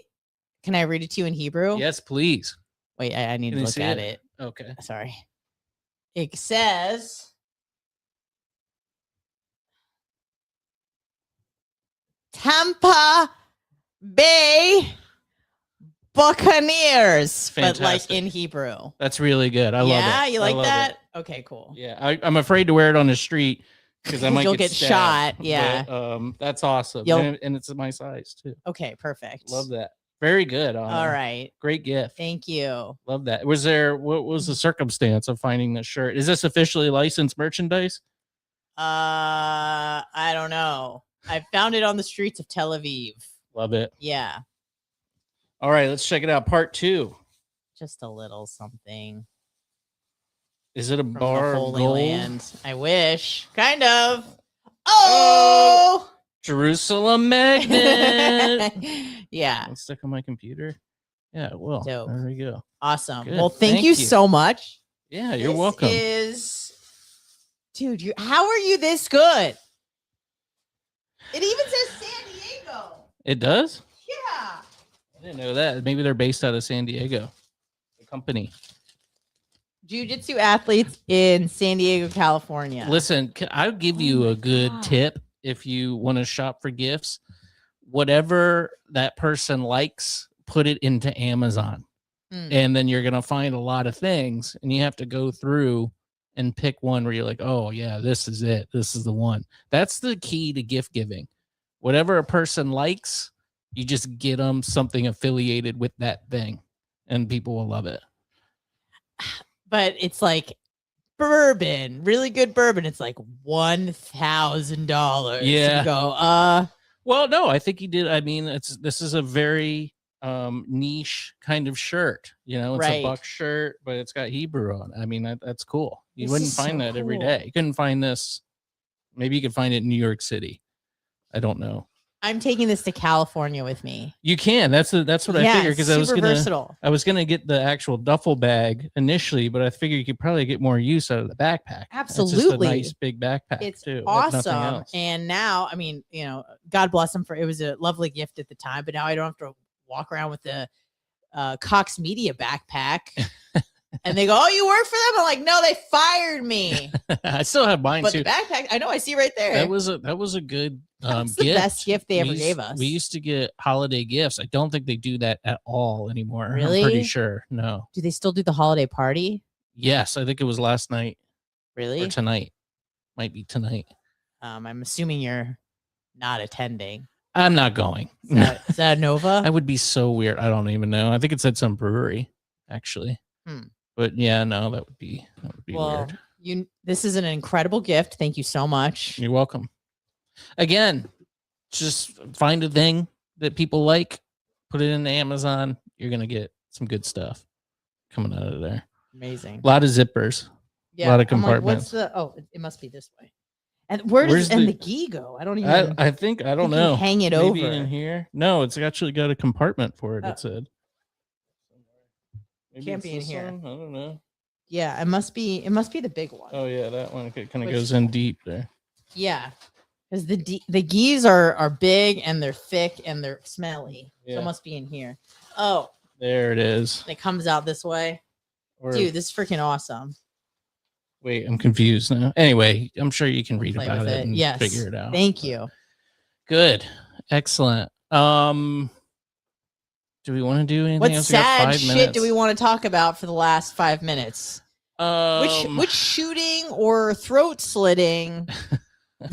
Can I read it to you in Hebrew? Yes, please. Wait, I need to look at it. Okay. Sorry. It says Tampa Bay Buccaneers, Fantastic. but like in Hebrew. That's really good. I love it. Yeah, you like that? It. Okay, cool. Yeah, I'm afraid to wear it on the street because I might You'll get shot. Yeah. But, that's awesome. And it's my size too. Okay, perfect. Love that. Very good. All right. Great gift. Thank you. Love that. What was the circumstance of finding this shirt? Is this officially licensed merchandise? I don't know. I found it on the streets of Tel Aviv. Love it. Yeah. All right, let's check it out. Part 2. Just a little something. Is it a bar of Holy gold? Land? I wish. Kind of. Oh! Jerusalem magnet. Yeah. Let's stick on my computer. Yeah, it will. Dope. There we go. Awesome. Good. Well, thank you so much. Yeah, you're welcome. Dude, how are you this good? It even says San Diego. It does? Yeah. I didn't know that. Maybe they're based out of San Diego. The company. Jiu-jitsu athletes in San Diego, California. Listen, I'll give you a good tip if you want to shop for gifts. Whatever that person likes, put it into Amazon. And then you're going to find a lot of things, and you have to go through and pick one where you're like, oh, yeah, this is it. This is the one. That's the key to gift giving. Whatever a person likes, you just get them something affiliated with that thing, and people will love it. But it's like bourbon, really good bourbon. It's like $1,000. Yeah. You go, Well, no, I think he did. I mean, this is a very niche kind of shirt. You know, it's a buck shirt, but it's got Hebrew on it. I mean, that's cool. You wouldn't find that every day. You couldn't find this. Maybe you could find it in New York City. I don't know. I'm taking this to California with me. You can. That's what I figured, because I was gonna get the actual duffel bag initially, but I figured you could probably get more use out of the backpack. Absolutely, it's just a nice big backpack. It's too, awesome. Like and now, I mean, God bless him it was a lovely gift at the time, but now I don't have to walk around with the Cox Media backpack. And they go, "Oh, you work for them?" I'm like, "No, they fired me." I still have mine But too. the backpack, I know, I see right there. That was a good That's gift. the best gift they ever gave us. We used to get holiday gifts. I don't think they do that at all anymore. Really? I'm pretty sure. No. Do they still do the holiday party? Yes, I think it was last night Really? or tonight. Might be tonight. I'm assuming you're not attending. I'm not going. Is that a Nova? I would be so weird. I don't even know. I think it said some brewery, actually. But yeah, no, that would be weird. This is an incredible gift. Thank you so much. You're welcome. Again, just find a thing that people like, put it in Amazon. You're gonna get some good stuff coming out of there. Amazing. A lot of zippers. Yeah, a lot of compartments. It must be this way. And where's the key go? I don't even. I don't know. Hang it Maybe over in here. No, it's actually got a compartment for it. It said. Maybe can't be in here. I don't know. Yeah, it must be the big one. Oh yeah, that one kind of goes in deep there. Yeah, because the geese are big and they're thick and they're smelly. Yeah. So it must be in here. Oh, there it is. It comes out this way. Dude, this is freaking awesome. Wait, I'm confused now. Anyway, I'm sure you can read about it and yes. figure it out. Thank you. Good. Excellent. Do we want to do anything what else? Sad shit do we want to talk about for the last 5 minutes? Which shooting or throat slitting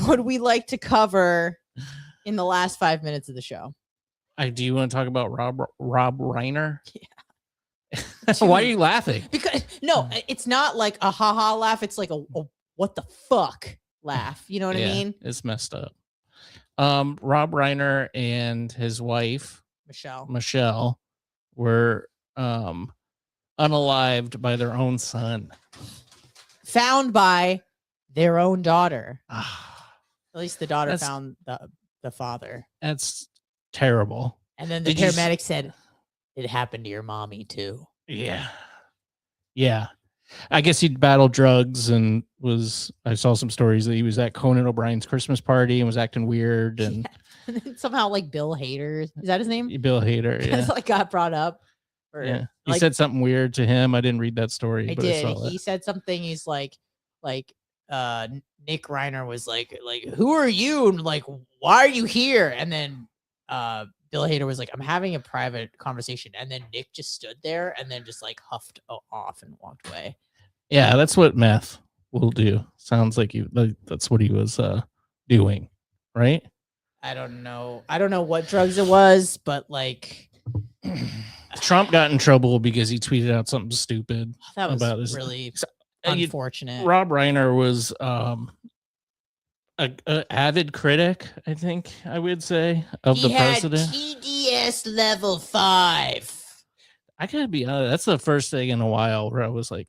would we like to cover in the last 5 minutes of the show? Do you want to talk about Rob Reiner? Yeah. Why are you laughing? Because no, it's not like a haha laugh. It's like a what the fuck laugh. You know what I mean? It's messed up. Rob Reiner and his wife Michelle were unalived by their own son, found by their own daughter. At least the daughter found the father. That's terrible. And then the paramedic said, "It happened to your mommy too." Yeah. I guess he'd battled drugs and I saw some stories that he was at Conan O'Brien's Christmas party and was acting weird and and then somehow like Bill Hader, is that his name? Bill Hader, yeah. like got brought up. He said something weird to him. I didn't read that story. I but did. I saw He said something. He's like Nick Reiner was like, "Who are you?" And like, "Why are you here?" And then Bill Hader was like, "I'm having a private conversation." And then Nick just stood there and then just like huffed off and walked away. Yeah, that's what meth will do. Sounds like that's what he was doing, right? I don't know what drugs it was, but like Trump got in trouble because he tweeted out something stupid. That was about really unfortunate. Rob Reiner was an avid critic, I think I would say, of the president. TDS level 5. I gotta be honest, that's the first thing in a while where I was like,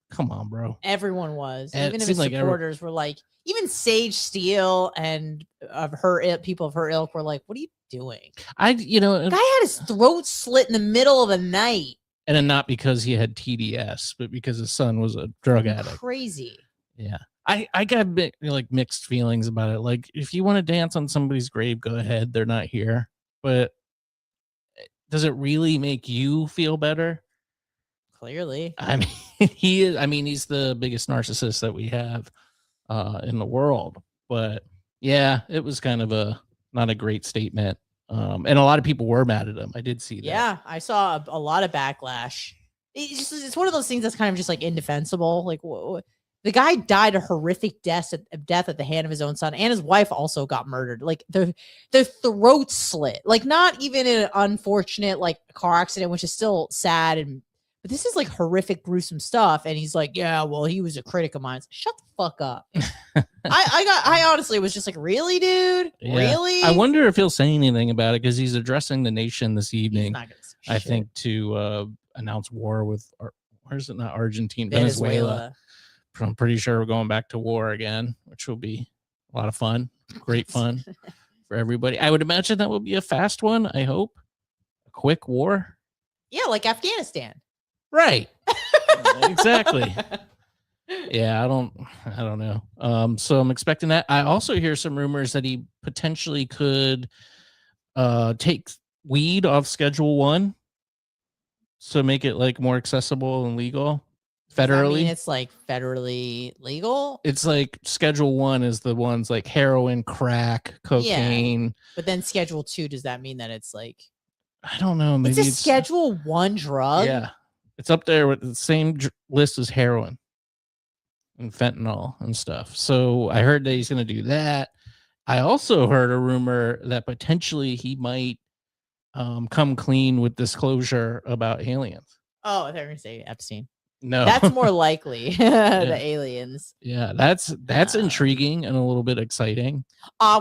come on, bro. Everyone was. And even if his supporters were like, even Sage Steele and people of her ilk were like, "What are you doing?" The guy had his throat slit in the middle of the night. And then not because he had TDS, but because his son was a drug addict. Crazy. Yeah. I got mixed feelings about it. Like, if you want to dance on somebody's grave, go ahead. They're not here. But does it really make you feel better? Clearly. I mean, he's the biggest narcissist that we have in the world. But yeah, it was kind of not a great statement. And a lot of people were mad at him. I did see that. Yeah, I saw a lot of backlash. It's one of those things that's kind of just like indefensible. Like, the guy died a horrific death at the hand of his own son, and his wife also got murdered. Like their throat slit. Like, not even in an unfortunate like car accident, which is still sad, but this is like horrific, gruesome stuff. And he's like, "Yeah, well, he was a critic of mine." Shut the fuck up. I honestly was just like, "Really, dude? Yeah. Really?" I wonder if he'll say anything about it because he's addressing the nation this evening. I think to announce war with where's it not Argentina, Venezuela. I'm pretty sure we're going back to war again, which will be a lot of fun. Great fun for everybody. I would imagine that will be a fast one. I hope a quick war. Yeah, like Afghanistan. Right. Exactly. Yeah, I don't know. So I'm expecting that. I also hear some rumors that he potentially could take weed off Schedule 1. So make it like more accessible and legal Does that federally. mean it's like federally legal? It's like Schedule 1 is the ones like heroin, crack, cocaine. But then Schedule 2, does that mean that it's like I don't know. Maybe it's a Schedule 1 drug? Yeah. It's up there with the same list as heroin and fentanyl and stuff. So I heard that he's going to do that. I also heard a rumor that potentially he might come clean with disclosure about aliens. Oh, I thought you were going to say Epstein. No, That's more likely. The aliens. Yeah, that's intriguing and a little bit exciting.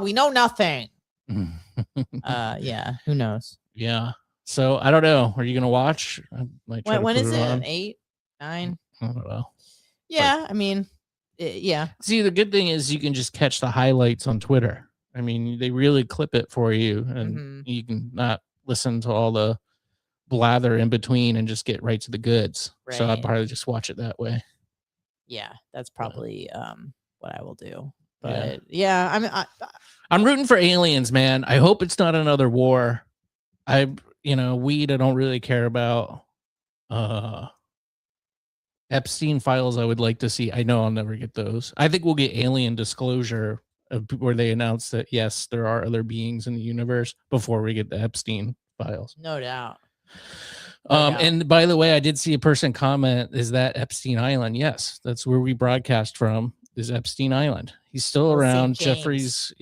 We know nothing. Yeah, who knows? Yeah. So I don't know. Are you gonna watch? When is it? 8, 9? I don't know. Yeah, I mean, yeah. See, the good thing is you can just catch the highlights on Twitter. I mean, they really clip it for you, and you can not listen to all the blather in between and just get right to the goods. Right. So I'd probably just watch it that way. Yeah, that's probably what I will do. But yeah, I mean, I'm rooting for aliens, man. I hope it's not another war. Weed I don't really care about. Epstein files I would like to see. I know I'll never get those. I think we'll get alien disclosure where they announce that yes, there are other beings in the universe before we get the Epstein files. No doubt. And by the way, I did see a person comment, is that Epstein Island? Yes, that's where we broadcast from, is Epstein Island. He's still around. Jeffrey's,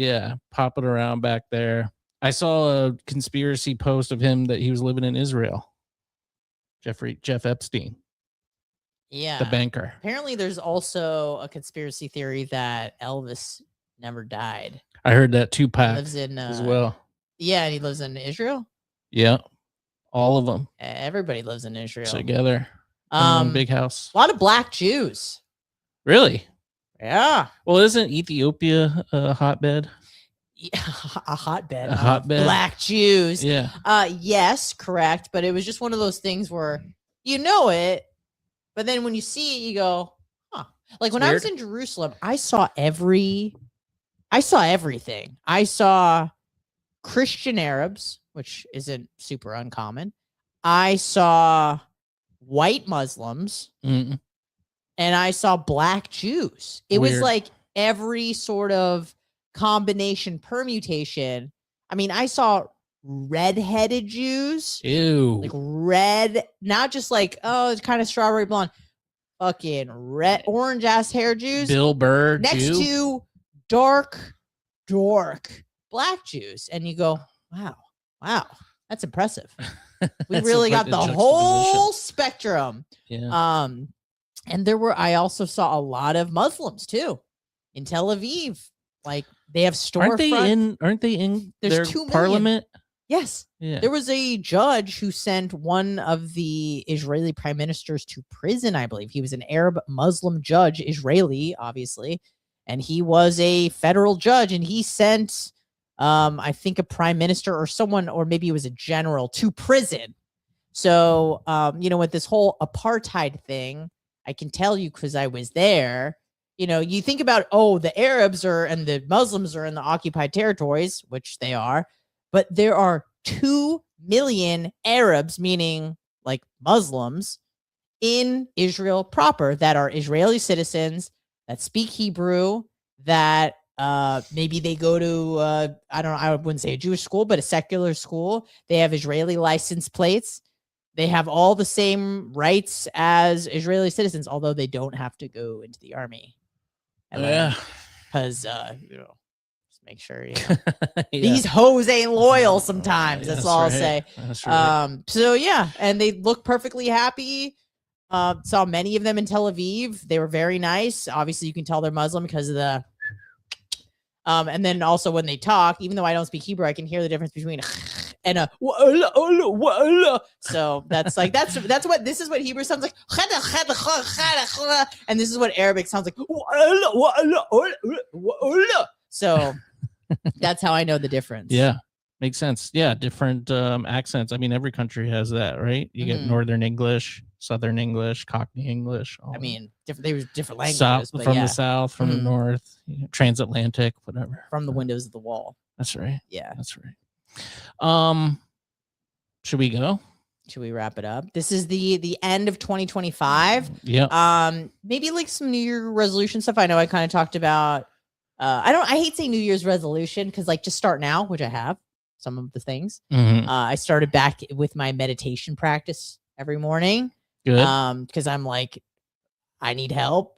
popping around back there. I saw a conspiracy post of him that he was living in Israel. Jeff Epstein. Yeah. The banker. Apparently there's also a conspiracy theory that Elvis never died. I heard that Tupac lives in as well. Yeah, and he lives in Israel. Yeah. All of them. Everybody lives in Israel. Together. Big house. A lot of black Jews. Really? Yeah. Well, isn't Ethiopia a hotbed? Yeah, a hotbed. A hotbed. Black Jews. Yeah. Yes, correct. But it was just one of those things where you know it, but then when you see it, you go, huh. Like when I was in Jerusalem, I saw everything. I saw Christian Arabs, which isn't super uncommon. I saw white Muslims, and I saw black Jews. It was like every sort of combination, permutation. I mean, I saw red-headed Jews. Ew. Like red, not just like, oh, it's kind of strawberry blonde. Fucking red, orange-ass hair Jews. Bill Burr next to dark black Jews. And you go, wow, that's impressive. We really got the whole spectrum. Yeah. And I also saw a lot of Muslims too in Tel Aviv. Like they have storefront. Aren't they in There's their 2 million. parliament? Yes. Yeah. There was a judge who sent one of the Israeli prime ministers to prison, I believe. He was an Arab Muslim judge, Israeli, obviously. And he was a federal judge, and he sent, I think, a prime minister or someone, or maybe it was a general, to prison. So, with this whole apartheid thing, I can tell you because I was there. You think about, the Arabs and the Muslims are in the occupied territories, which they are, but there are 2 million Arabs, meaning like Muslims, in Israel proper that are Israeli citizens that speak Hebrew, that maybe they go to, I wouldn't say a Jewish school, but a secular school. They have Israeli license plates. They have all the same rights as Israeli citizens, although they don't have to go into the army. Because, just make sure, these hoes ain't loyal sometimes. That's all I'll say. That's right. So, yeah, and they look perfectly happy. Saw many of them in Tel Aviv. They were very nice. Obviously, you can tell they're Muslim because of the... and then also when they talk, even though I don't speak Hebrew, I can hear the difference between and a so that's like this is what Hebrew sounds like, and this is what Arabic sounds like. So that's how I know the difference. Yeah, makes sense. Yeah, different accents. I mean, every country has that, right? You get Northern English, Southern English, Cockney English. I mean, they were different languages. The South, from the North, transatlantic, whatever. From the windows of the wall. That's right. Yeah, that's right. Should we go? should we wrap it up? This is the end of 2025. Yeah. Maybe like some New Year resolution stuff. I know I kind of talked about. I hate saying New Year's resolution because like just start now, which I have some of the things. I started back with my meditation practice every morning. Good. Because I'm like, I need help.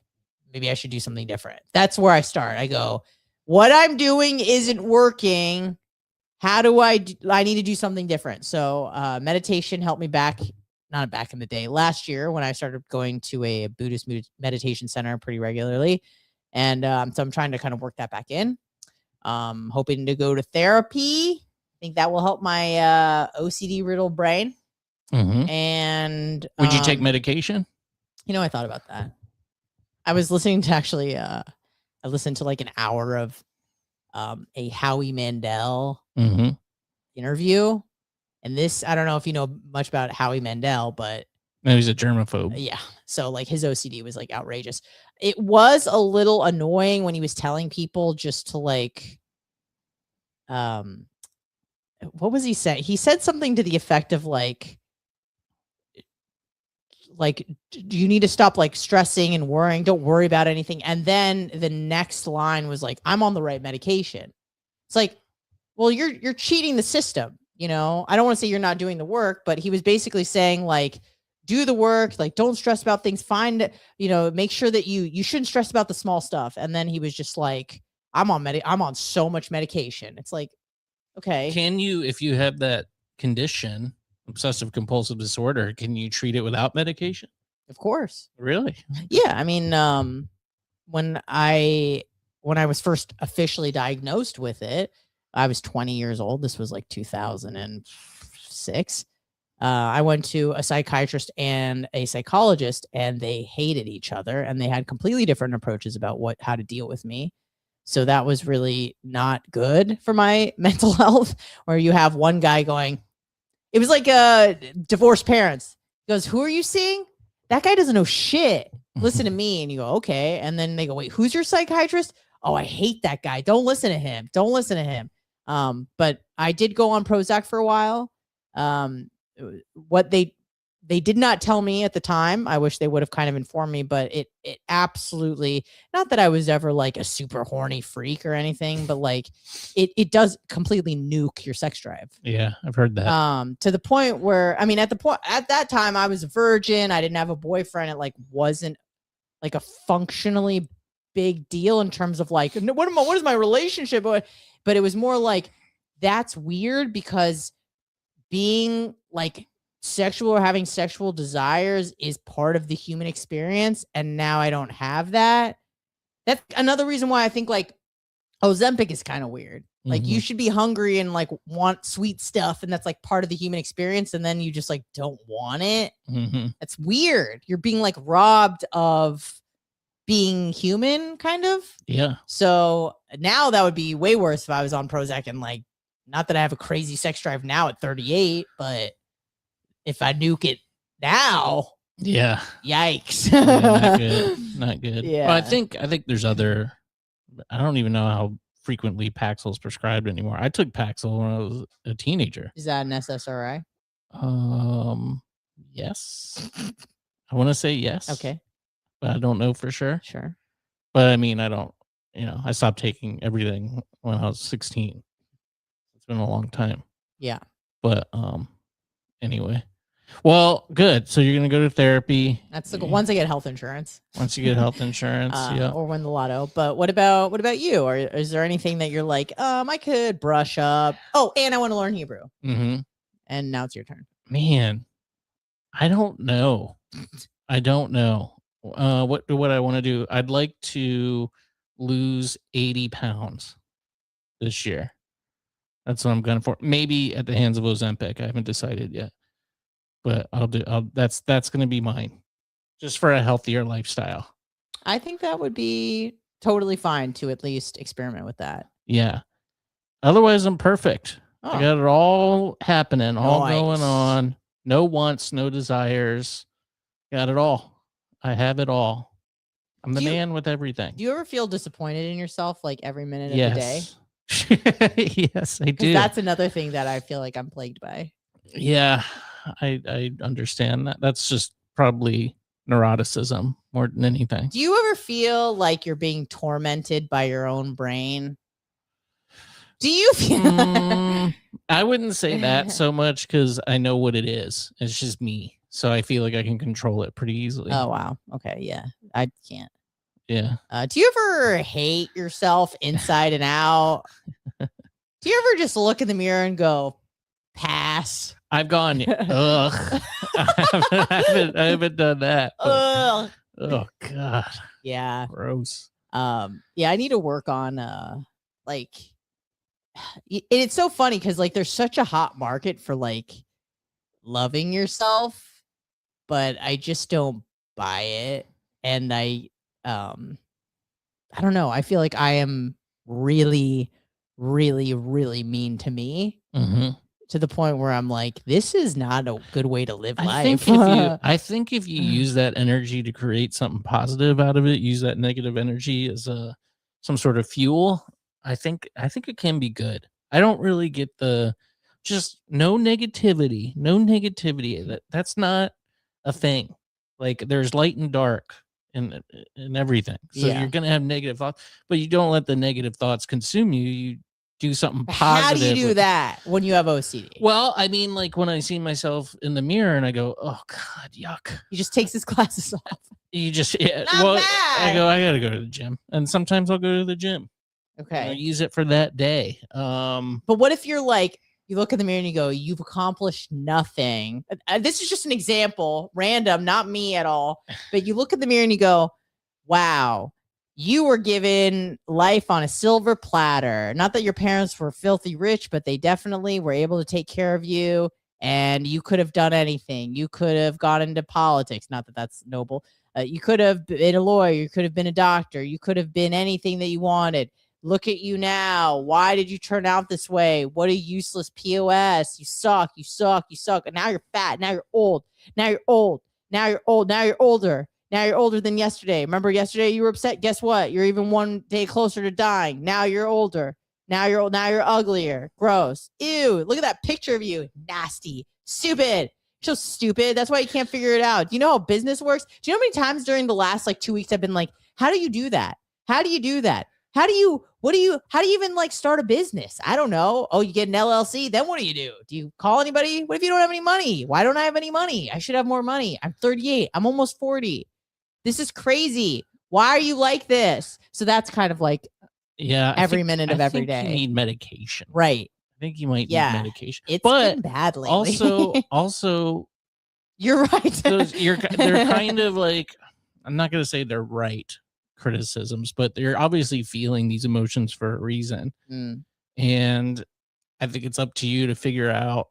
Maybe I should do something different. That's where I start. I go, what I'm doing isn't working. How do I need to do something different. So meditation helped me not back in the day, last year when I started going to a Buddhist meditation center pretty regularly. And so I'm trying to kind of work that back in. Hoping to go to therapy. I think that will help my OCD riddled brain. And would you take medication? I thought about that. I was listening to I listened to like an hour of a Howie Mandel interview. And this, I don't know if you know much about Howie Mandel, but no, he's a germaphobe. Yeah. So like his OCD was like outrageous. It was a little annoying when he was telling people just to like, what was he saying? He said something to the effect of like, you need to stop like stressing and worrying. Don't worry about anything. And then the next line was like, I'm on the right medication. It's like, well, you're cheating the system. I don't want to say you're not doing the work, but he was basically saying like, do the work, like don't stress about things. Find, make sure that you shouldn't stress about the small stuff. And then he was just like, I'm on so much medication. It's like, okay. Can you, if you have that condition, obsessive compulsive disorder, can you treat it without medication? Of course. Really? Yeah. I mean, when I was first officially diagnosed with it, I was 20 years old. This was like 2006. I went to a psychiatrist and a psychologist, and they hated each other, and they had completely different approaches about how to deal with me. So that was really not good for my mental health, where you have one guy going, it was like divorced parents. He goes, who are you seeing? That guy doesn't know shit. Listen to me. And you go, okay. And then they go, wait, who's your psychiatrist? Oh, I hate that guy. Don't listen to him. Don't listen to him. But I did go on Prozac for a while. What they did not tell me at the time, I wish they would have kind of informed me, but it absolutely, not that I was ever like a super horny freak or anything, but like it does completely nuke your sex drive. Yeah, I've heard that. To the point where, I mean, at that time I was a virgin. I didn't have a boyfriend. It like wasn't like a functionally big deal in terms of like, what is my relationship? But it was more like, that's weird because being like sexual or having sexual desires is part of the human experience. And now I don't have that. That's another reason why I think like Ozempic is kind of weird. Like you should be hungry and like want sweet stuff. And that's like part of the human experience. And then you just like don't want it. That's weird. You're being like robbed of being human kind of. Yeah. So now that would be way worse if I was on Prozac and like, not that I have a crazy sex drive now at 38, but if I nuke it now, yeah, yikes. Yeah, not good. Yeah. Well, I think there's other, I don't even know how frequently Paxil is prescribed anymore. I took Paxil when I was a teenager. Is that an SSRI? Yes. I want to say yes. Okay. But I don't know for sure. Sure. But I mean, I don't, I stopped taking everything when I was 16. It's been a long time. Yeah. But anyway. Well, good. So you're gonna go to therapy. That's the once I get health insurance. Once you get health insurance, yeah. Or win the lotto. But what about you? Or is there anything that you're like, I could brush up? Oh, and I want to learn Hebrew. And now it's your turn. Man, I don't know. What I want to do? I'd like to lose 80 pounds this year. That's what I'm going for. Maybe at the hands of Ozempic. I haven't decided yet. But that's going to be mine, just for a healthier lifestyle. I think that would be totally fine to at least experiment with that. Yeah. Otherwise, I'm perfect. Oh. I got it all happening, all Nice. going on. No wants, no desires. Got it all. I have it all. I'm the man with everything. Do you ever feel disappointed in yourself like every minute of the day? Yes, I do. That's another thing that I feel like I'm plagued by. Yeah. I understand that. That's just probably neuroticism more than anything. Do you ever feel like you're being tormented by your own brain? Do you feel? I wouldn't say that so much because I know what it is. It's just me. So I feel like I can control it pretty easily. Oh, wow. Okay. Yeah. I can't. Yeah. Do you ever hate yourself inside and out? Do you ever just look in the mirror and go, pass? I've gone, ugh. I haven't done that. Ugh. Oh, God. Yeah. Gross. Yeah, I need to work on, like, it's so funny because, like, there's such a hot market for, like, loving yourself, but I just don't buy it. And I don't know. I feel like I am really, really, really mean to me to the point where I'm like, this is not a good way to live life. I think if you use that energy to create something positive out of it, use that negative energy as some sort of fuel, I think it can be good. I don't really get the just no negativity. That's not a thing. Like there's light and dark and everything. So you're gonna have negative thoughts, but you don't let the negative thoughts consume you. You do something positive. How do you do that when you have OCD? Well, I mean, like when I see myself in the mirror and I go, "Oh God, yuck!" He just takes his glasses off. You just bad. I gotta go to the gym, and sometimes I'll go to the gym. Okay, use it for that day. But what if you're like, you look in the mirror and you go, "You've accomplished nothing." This is just an example, random, not me at all. But you look in the mirror and you go, "Wow, you were given life on a silver platter." Not that your parents were filthy rich, but they definitely were able to take care of you. And you could have done anything. You could have gone into politics. Not that that's noble. You could have been a lawyer. You could have been a doctor. You could have been anything that you wanted. Look at you now. Why did you turn out this way? What a useless POS. You suck. You suck. You suck. And now you're fat. Now you're old. Now you're old. Now you're old. Now you're older. Now you're older than yesterday. Remember yesterday you were upset? Guess what? You're even one day closer to dying. Now you're older. Now you're old. Now you're uglier. Gross. Ew. Look at that picture of you. Nasty. Stupid. You're so stupid. That's why you can't figure it out. Do you know how business works? Do you know how many times during the last 2 weeks I've been like, how do you do that? How do you do that? How do you even start a business? I don't know. Oh, you get an LLC. Then what do? Do you call anybody? What if you don't have any money? Why don't I have any money? I should have more money. I'm 38. I'm almost 40. This is crazy. Why are you like this? So that's kind of like, every minute of every day. You need medication. Right. I think you might need medication. It's been bad lately. Also, you're right. They're kind of like, I'm not going to say they're right criticisms, but they're obviously feeling these emotions for a reason. And I think it's up to you to figure out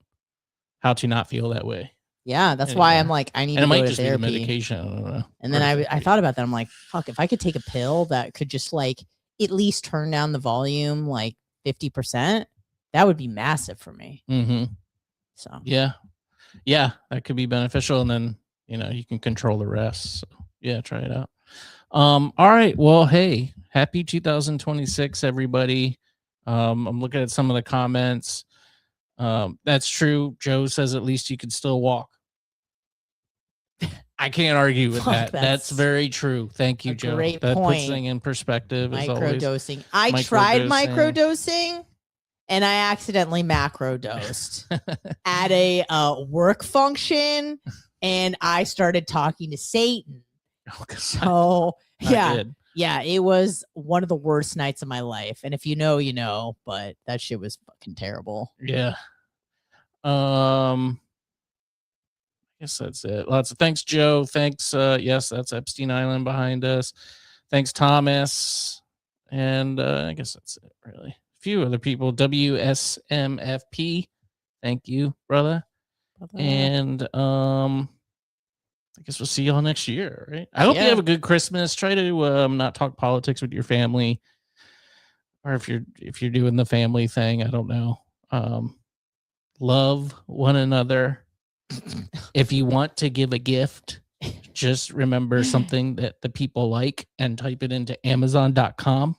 how to not feel that way. Yeah, that's why I'm like, I need to go to therapy. Be the medication. I don't know. And then I thought about that. I'm like, fuck, if I could take a pill that could just at least turn down the volume 50%, that would be massive for me. So yeah, that could be beneficial, and then you can control the rest. So yeah, try it out. All right. Well, hey, happy 2026, everybody. I'm looking at some of the comments. That's true. Joe says at least you can still walk. I can't argue with that. That's very true. Thank you, Joe. Great that point. Puts things in perspective. Microdosing. I tried microdosing and I accidentally macrodosed at a work function, and I started talking to Satan. Oh, so yeah, it was one of the worst nights of my life. And if you know, you know, but that shit was fucking terrible. Yeah. I guess that's it. Lots of thanks, Joe. Thanks. Yes, that's Epstein Island behind us. Thanks, Thomas. And I guess that's it, really. A few other people. WSMFP. Thank you, brother. And I guess we'll see y'all next year, right? I hope you have a good Christmas. Try to not talk politics with your family, or if you're doing the family thing, I don't know. Love one another. If you want to give a gift, just remember something that the people like and type it into Amazon.com,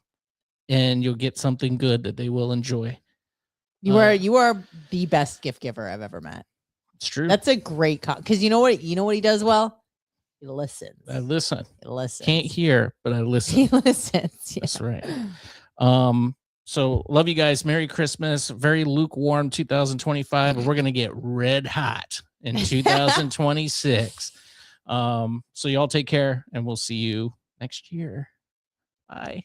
and you'll get something good that they will enjoy. You are the best gift giver I've ever met. It's true. That's a great because you know what he does well? He listens. I listen. He listens. Can't hear, but I listen. He listens. Yeah. That's right. So love you guys. Merry Christmas. Very lukewarm 2025, but we're gonna get red hot in 2026. So y'all take care, and we'll see you next year. Bye.